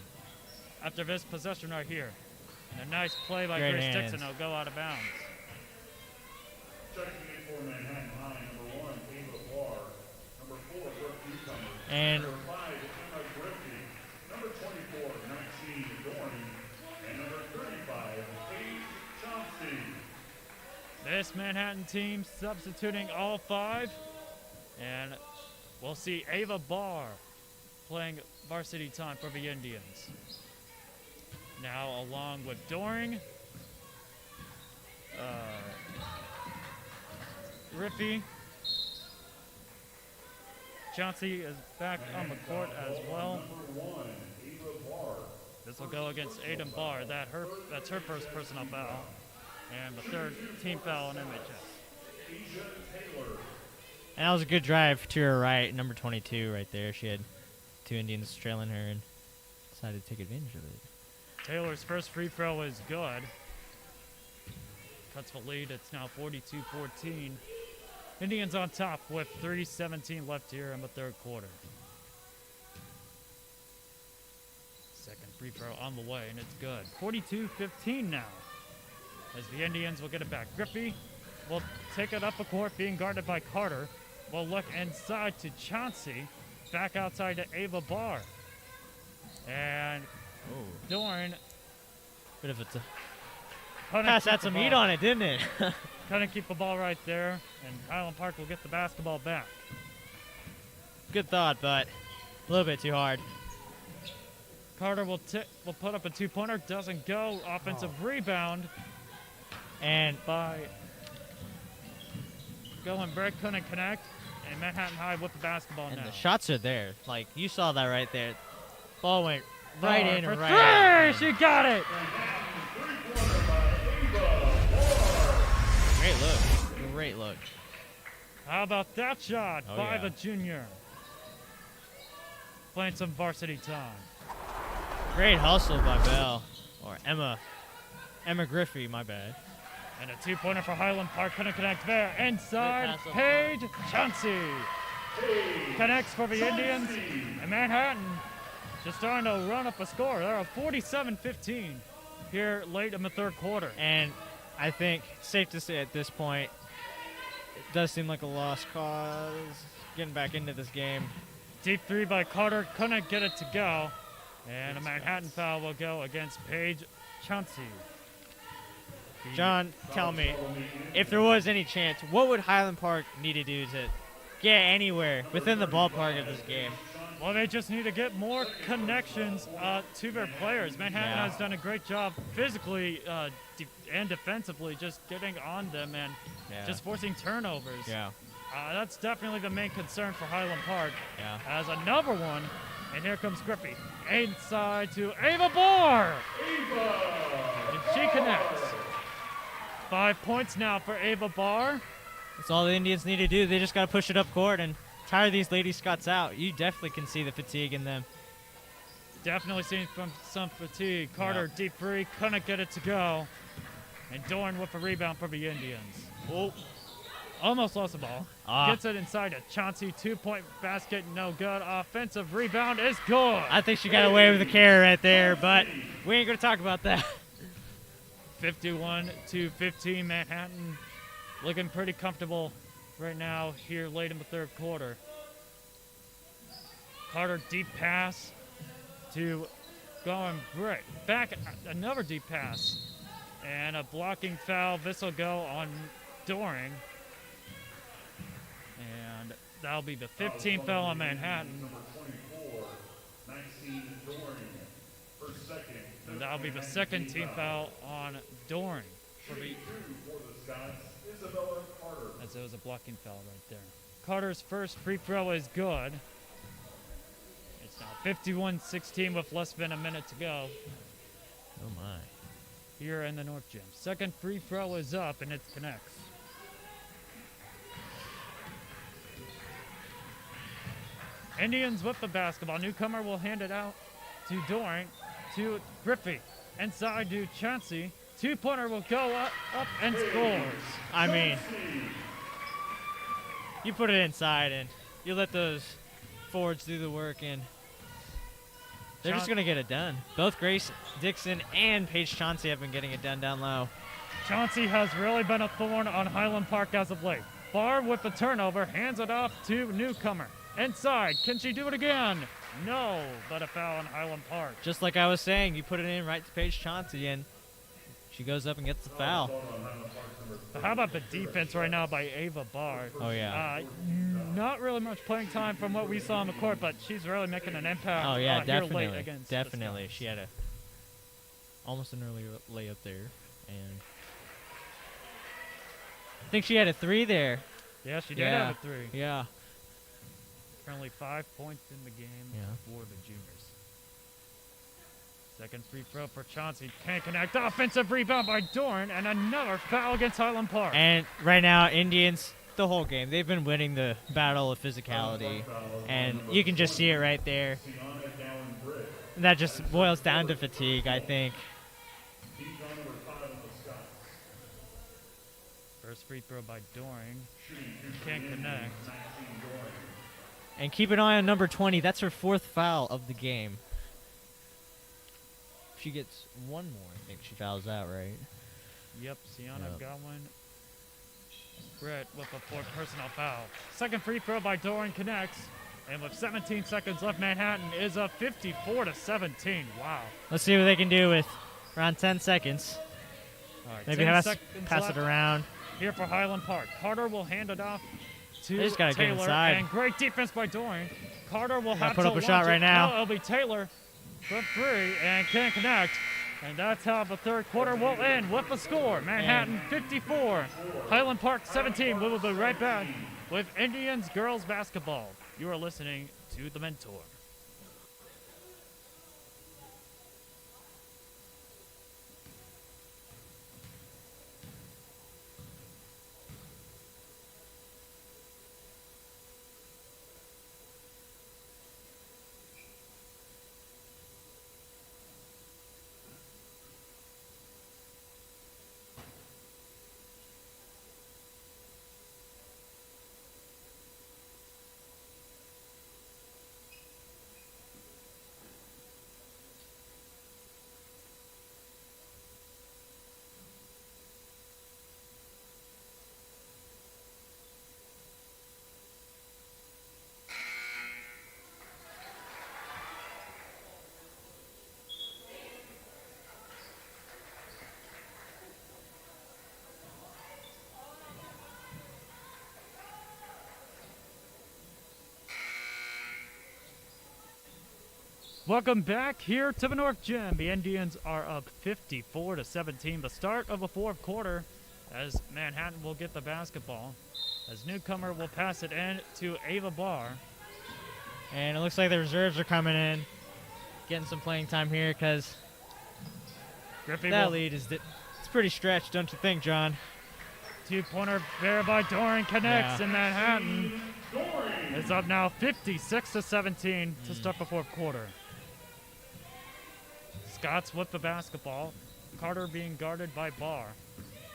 After this possession right here. And a nice play by Great Grace hands. Dixon. It'll go out of bounds. Checking in for Manhattan High, number 1, Ava Barr. Number 4, Brooke Newcomer. And Number 5, Emma Griffey. Number 24, Maxine Doring. And number 35, Paige Chauncey. This Manhattan team substituting all 5. And we'll see Ava Barr playing varsity time for the Indians. Now along with Doring, Riffy, Chauncey is back on the court as well. Number 1, Ava Barr. This will go against Aiden Barr. That's her first personal foul. And the third team foul on MHS. Asia Taylor. that was a good drive to her right, number 22 right there. She had 2 Indians trailing her and decided to take advantage of it. Taylor's first free throw is good. Cuts the lead. It's now 42-14. Indians on top with 3:17 left here in the third quarter. Second free throw on the way, and it's good. 42-15 now. As the Indians will get it back. Griffey will take it up the court, being guarded by Carter. Will look inside to Chauncey. Back outside to Ava Barr. And Dorn Bit of a couldn't pass keep had the some ball. heat on it, didn't it? Couldn't keep the ball right there, and Highland Park will get the basketball back. Good thought, but a little bit too hard. Carter will put up a 2-pointer, doesn't go. Offensive rebound And by Gowan Britt, couldn't connect, and Manhattan High with the basketball now. the shots are there. Like, you saw that right there. Ball went right Barr in for and right out. 3! She got it! Great look. Great look. How about that shot Oh, by yeah. the junior? Playing some varsity time. Great hustle by Bell. Or Emma Griffey, my bad. And a 2-pointer for Highland Park. Couldn't connect there. Inside, Great pass up Paige Chauncey. Connects for the Indians. And Manhattan just starting to run up a score. They're at 47-15. here late in the third quarter. And I think it's safe to say at this point, it does seem like a lost cause getting back into this game. Deep three by Carter, couldn't get it to go. And a Manhattan foul will go against Paige Chauncey. John, tell me, if there was any chance, what would Highland Park need to do to get anywhere within the ballpark of this game? Well, they just need to get more connections to their players. Manhattan Yeah. has done a great job physically and defensively, just getting on them and just forcing turnovers. Yeah. That's definitely the main concern for Highland Park. Yeah. As another one, and here comes Griffey. Inside to Ava Barr. And she connects. 5 points now for Ava Barr. That's all the Indians need to do. They just got to push it up court and tire these Lady Scots out. You definitely can see the fatigue in them. Definitely seeing some fatigue. Carter deep three, couldn't get it to go. And Dorn with a rebound for the Indians. Oh. Almost lost the ball. Gets it inside to Chauncey. 2-point basket, no good. Offensive rebound is good. I think she got away with the carry right there, but we ain't going to talk about that. 51-15 Manhattan. Looking pretty comfortable right now here late in the third quarter. Carter deep pass to going right. Back another deep pass. And a blocking foul. This will go on Doring. And that'll be the 15th foul on Manhattan. Number 24, Maxine Doring. Her second. And that'll be the second team foul on Doring. For the Scots, Isabella Carter. As it was a blocking foul right there. Carter's first free throw is good. It's now 51-16 with less than a minute to go Oh, my. here in the North Gym. Second free throw is up, and it connects. Indians with the basketball. Newcomer will hand it out to Doring, to Griffey. Inside to Chauncey. Two-pointer will go up and scores. I mean, you put it inside and you let those forwards do the work, and they're just going to get it done. Both Grace Dixon and Paige Chauncey have been getting it done down low. Chauncey has really been a thorn on Highland Park as of late. Barr with the turnover, hands it off to Newcomer. Inside, can she do it again? No, but a foul on Highland Park. Just like I was saying, you put it in right to Paige Chauncey, and she goes up and gets the foul. How about the defense right now by Ava Barr? Oh, yeah. Not really much playing time from what we saw on the court, but she's really making an impact. Oh, yeah, here late definitely. against Definitely. the Scots. She had almost an early layup there, and I think she had a 3 there. Yeah, she did Yeah. have a 3. Yeah. Currently 5 points in the game for the juniors. Second free throw for Chauncey. Can't connect. Offensive rebound by Dorn, and another foul against Highland Park. And right now, Indians, the whole game, they've been winning the battle of physicality, and you can just see it right there. And that just boils down to fatigue, I think. First free throw by Doring. Can't connect. And keep an eye on number 20. That's her 4th foul of the game. If she gets one more, I think she fouls out, right? Yep, Sienna Yep. got one. Britt with a 4th personal foul. Second free throw by Doring connects. And with 17 seconds left, Manhattan is up 54-17. Wow. Let's see what they can do with around 10 seconds. All right, Maybe 10 pass seconds it left around. here for Highland Park. Carter will hand it off to They just gotta get Taylor. inside. And great defense by Doring. Carter will have put to up a shot launch right it. now. No, it'll be Taylor for 3 and can't connect. And that's how the third quarter will end with a score. Manhattan 54, Highland Park 17. We will be right back with Indians girls basketball. You are listening to The Mentor. Welcome back here to the North Gym. The Indians are up 54-17. The start of the fourth quarter as Manhattan will get the basketball. As newcomer will pass it in to Ava Barr. And it looks like the reserves are coming in, getting some playing time here because Griffey that will lead is it's pretty stretched, don't you think, John? two-pointer there by Doran connects, Yeah. and Manhattan is up now 56-17 to start the fourth quarter. Scott's with the basketball. Carter being guarded by Barr.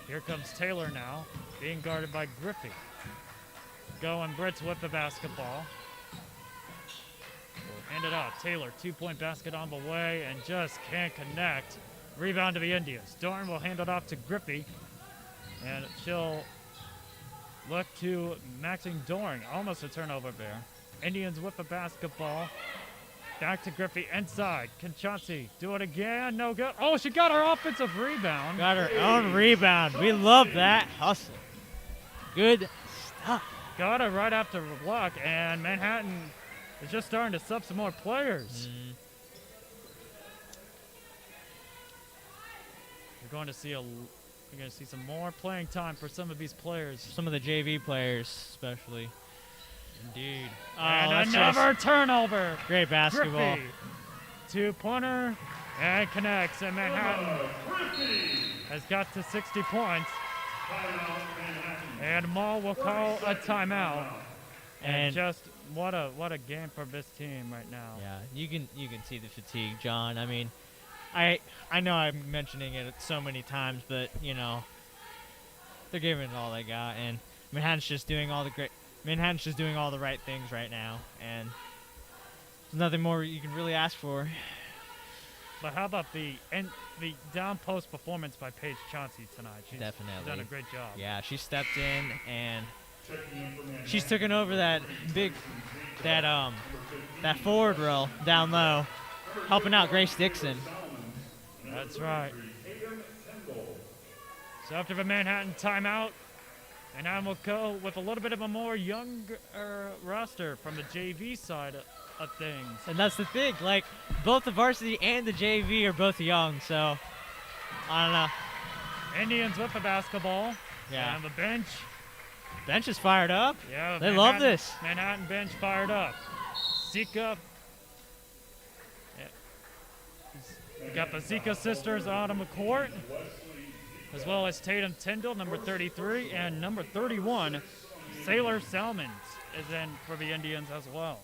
Here comes Taylor now, being guarded by Griffey. Going Brits with the basketball. Will hand it out. Taylor, two-point basket on the way and just can't connect. Rebound to the Indians. Doran will hand it off to Griffey. And she'll look to Maxine Doran. Almost a turnover there. Indians with the basketball. Back to Griffey inside. Can Chauncey do it again? No good. Oh, she got her offensive rebound. Got her own rebound. We love that hustle. Good stuff. Got it right after the block, and Manhattan is just starting to sub some more players. You're going to see some more playing time for some of these players. Some of the JV players, especially. Indeed. Oh, And that's another just turnover. great basketball. Griffey, two-pointer, and connects, and Manhattan has got to 60 points. And Maul will call a timeout. And just what a game for this team right now. Yeah, you can see the fatigue, John. I mean, I know I'm mentioning it so many times, but you know, they're giving it all they got, and Manhattan's just doing all the right things right now, and there's nothing more you can really ask for. But how about the down post performance by Paige Chauncey tonight? She's Definitely done a great job. Yeah, she stepped in and she's taken over that forward role down low, helping out Grace Dixon. That's right. So after the Manhattan timeout, and now we'll go with a little bit of a more younger roster from the JV side of things. And that's the thing, like, both the varsity and the JV are both young, so I don't know. Indians with the basketball. Yeah. And the bench. Bench is fired up. Yeah, They love this. Manhattan bench fired up. Zika. We got the Zika sisters out on the court, as well as Tatum Tyndall, number 33, and number 31, Sailor Salmons, is in for the Indians as well.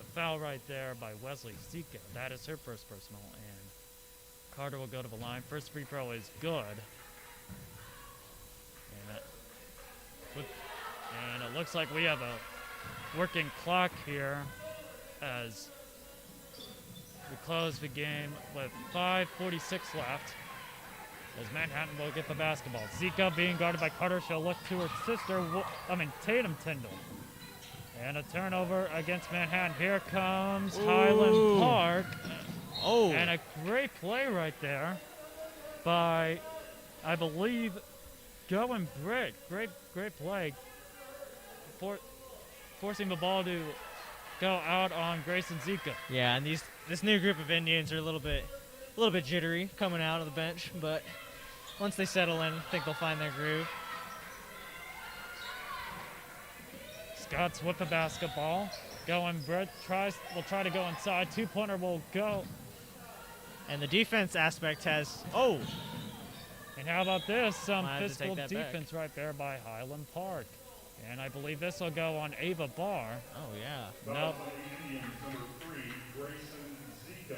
A foul right there by Wesley Zika. That is her first personal, and Carter will go to the line. First free throw is good. And it looks like we have a working clock here as we close the game with 5:46 left. As Manhattan will get the basketball. Zika being guarded by Carter. She'll look to her sister, Tatum Tyndall. And a turnover against Manhattan. Here comes Highland Park. Oh. And a great play right there by, I believe, Goen Britt. Great play. Forcing the ball to go out on Grayson Zika. Yeah, and this new group of Indians are a little bit jittery coming out of the bench, but once they settle in, I think they'll find their groove. Scott's with the basketball. Goen Britt will try to go inside. Two-pointer will go. And the defense aspect has And how about this? Some Might have to physical take that back. defense right there by Highland Park. And I believe this will go on Ava Barr. Oh yeah. Nope.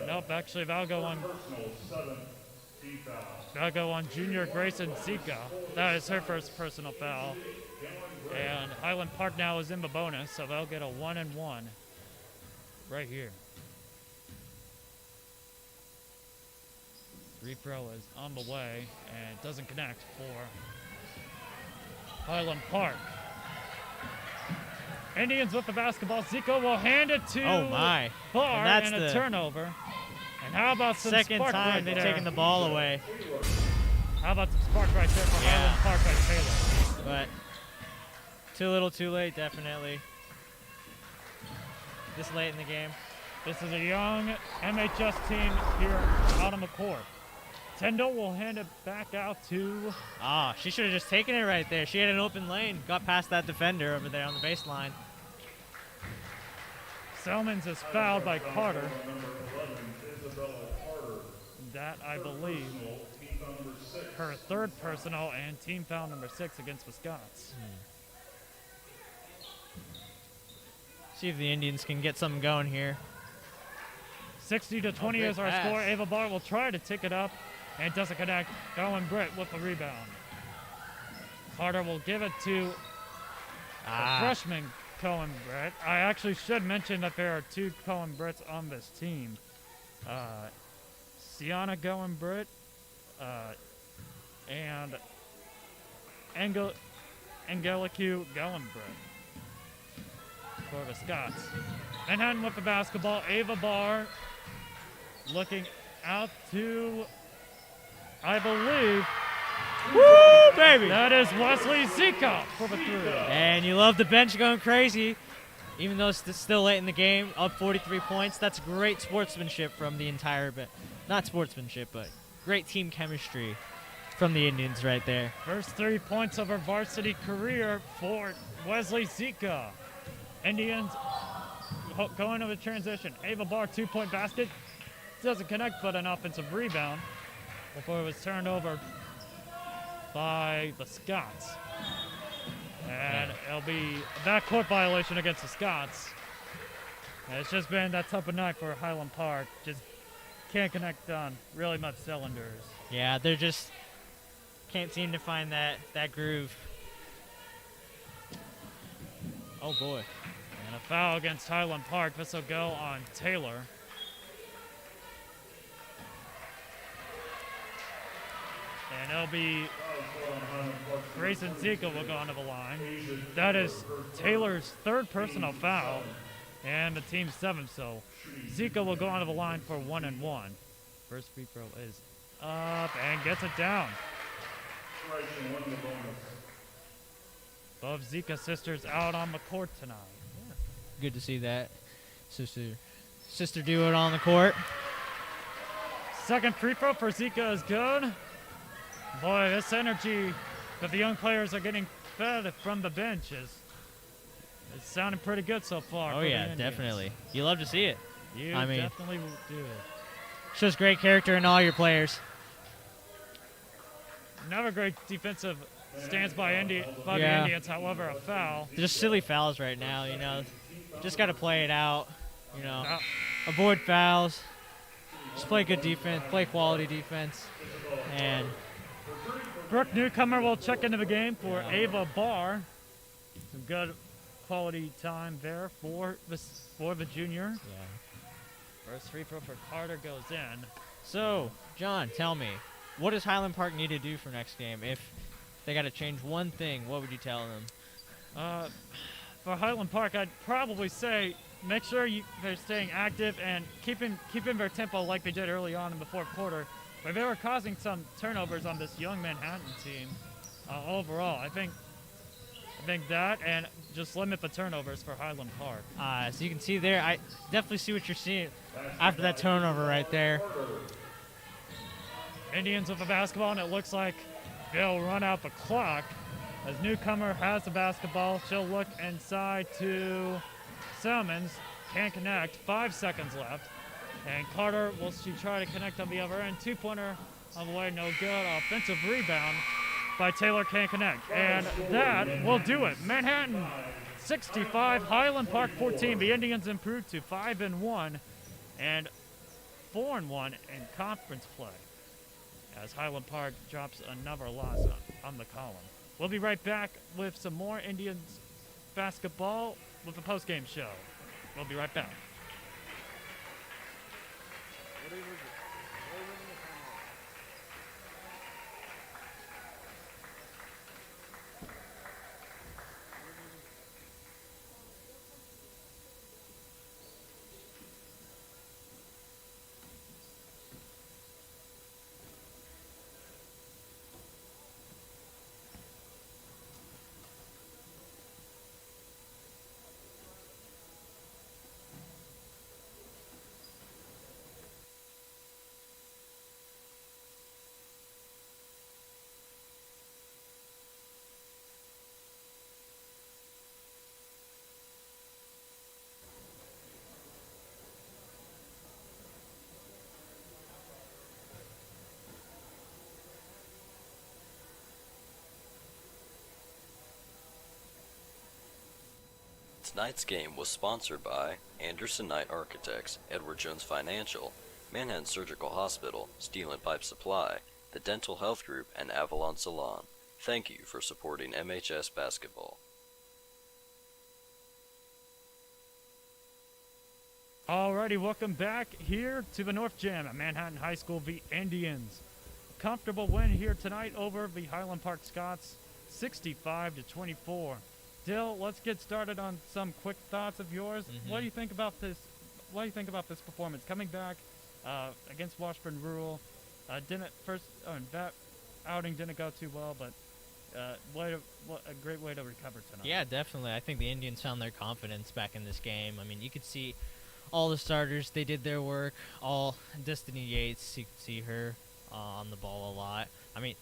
Nope, actually that'll go on junior Grayson Zika. That is her first personal foul. And Highland Park now is in the bonus, so they'll get a 1-and-1 right here. Free throw is on the way, and it doesn't connect for Highland Park. Indians with the basketball. Zika will hand it to Barr, And that's and a the turnover. And how about some second spark time right they've there? taken the ball away. How about some spark right there from Highland Park by Taylor? But too little, too late, definitely. this late in the game. This is a young MHS team here out on the court. Tyndall will hand it back out to... Ah, she should have just taken it right there. She had an open lane. Got past that defender over there on the baseline. Selmans is fouled by Carter. That, I believe, her third personal and team foul number 6 against Wisconsin. See if the Indians can get something going here. 60-20 is our pass. score. Ava Barr will try to tick it up and doesn't connect. Cohen Britt with the rebound. Carter will give it to the freshman Cohen Britt. I actually should mention that there are 2 Cohen Britts on this team. Sienna Cohen Britt and Angelique Cohen Britt for the Scots. Manhattan with the basketball. Ava Barr looking out to, I believe, Woo, baby! that is Wesley Zika for the 3. And you love the bench going crazy. Even though it's still late in the game, up 43 points. That's great sportsmanship from the entire bench. Not sportsmanship, but great team chemistry from the Indians right there. First 3 points of her varsity career for Wesley Zika. Indians going to the transition. Ava Barr 2-point basket. Doesn't connect, but an offensive rebound before it was turned over by the Scots. And it'll be a backcourt violation against the Scots. And it's just been that type of night for Highland Park. Just can't connect on really much cylinders. Yeah, they're just can't seem to find that groove. Oh boy. And a foul against Highland Park. This will go on Taylor. And it'll be Grayson Zika will go onto the line. That is Taylor's 3rd personal foul and the team's 7th. So Zika will go onto the line for 1 and 1. First free throw is up and gets it down. Both Zika sisters out on the court tonight. Good to see that. Sister do it on the court. Second free throw for Zika is good. Boy, this energy that the young players are getting fed from the bench is it's sounding pretty good so far. Oh for the yeah, Indians. definitely. You love to see it. You I mean- definitely do. Shows great character in all your players. Another great defensive stance by the Yeah. Indians. However, a foul. Just silly fouls right now, you know. Just got to play it out, you know. Uh, Avoid fouls. Just play good defense, play quality defense. And Brooke Newcomer will check into the game for Ava Barr. Some good quality time there for the junior. yeah. First free throw for Carter goes in. So, John, tell me, what does Highland Park need to do for next game? If they got to change one thing, what would you tell them? For Highland Park, I'd probably say make sure they're staying active and keeping their tempo like they did early on in the 4th quarter, where they were causing some turnovers on this young Manhattan team. Overall, I think that and just limit the turnovers for Highland Park. So you can see there, I definitely see what you're seeing after that turnover right there. Indians with the basketball, and it looks like they'll run out the clock. As Newcomer has the basketball, she'll look inside to Salmons. Can't connect. 5 seconds left. And Carter will try to connect on the other end. 2-pointer on the way, no good. Offensive rebound by Taylor, can't connect. And that will do it. Manhattan 65, Highland Park 14. The Indians improved to 5-1 and 4-1 in conference play, as Highland Park drops another loss on the column. We'll be right back with some more Indians basketball with the post-game show. We'll be right back. Tonight's game was sponsored by Anderson Knight Architects, Edward Jones Financial, Manhattan Surgical Hospital, Steel and Pipe Supply, the Dental Health Group, and Avalon Salon. Thank you for supporting MHS basketball. Alrighty, welcome back here to the North Gym at Manhattan High School v. Indians. Comfortable win here tonight over the Highland Park Scots, 65-24. Dill, let's get started on some quick thoughts of yours. What do you think about this? What do you think about this performance coming back against Washburn Rural? That outing didn't go too well, but what a great way to recover tonight. Yeah, definitely. I think the Indians found their confidence back in this game. I mean, you could see all the starters, they did their work. All Destiny Yates, you could see her on the ball a lot. I mean,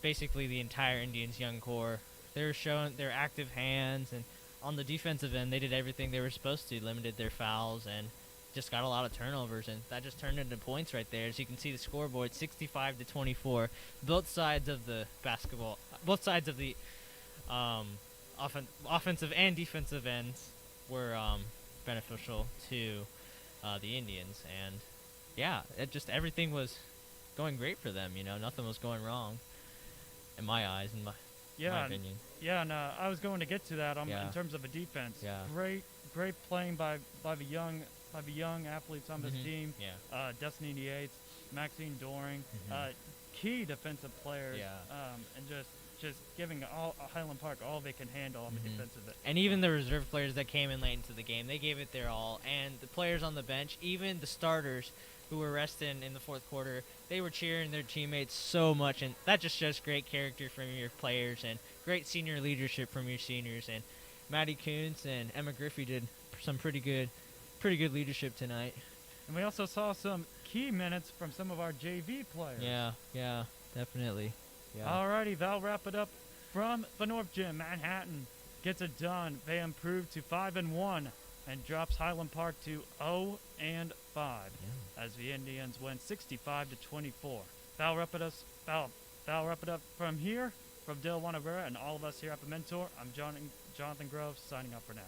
basically the entire Indians young core, they were showing their active hands, and on the defensive end, they did everything they were supposed to, limited their fouls, and just got a lot of turnovers, and that just turned into points right there. As you can see the scoreboard, 65-24. Both sides of the basketball, both sides of the offensive and defensive ends were beneficial to the Indians, and yeah, everything was going great for them. You know, nothing was going wrong in my eyes, in my opinion. Yeah, and I was going to get to that in terms of a defense. Yeah. Great playing by the young athletes on this team. Yeah. Destiny Yates, Maxine Doring, key defensive players. Yeah. And just giving Highland Park all they can handle on the defensive end. And even the reserve players that came in late into the game, they gave it their all. And the players on the bench, even the starters who were resting in the fourth quarter, they were cheering their teammates so much. And that just shows great character from your players and great senior leadership from your seniors. And Maddie Kuntz and Emma Griffey did some pretty good leadership tonight. And we also saw some key minutes from some of our JV players. Yeah, definitely. Yeah. Alrighty, that'll wrap it up from the North Gym. Manhattan gets it done. They improve to 5-1 and drops Highland Park to 0-5 as the Indians win 65-24. That'll wrap it up from here, from Dale Wanavera and all of us here at the Mentor. I'm Jonathan Groves signing up for now.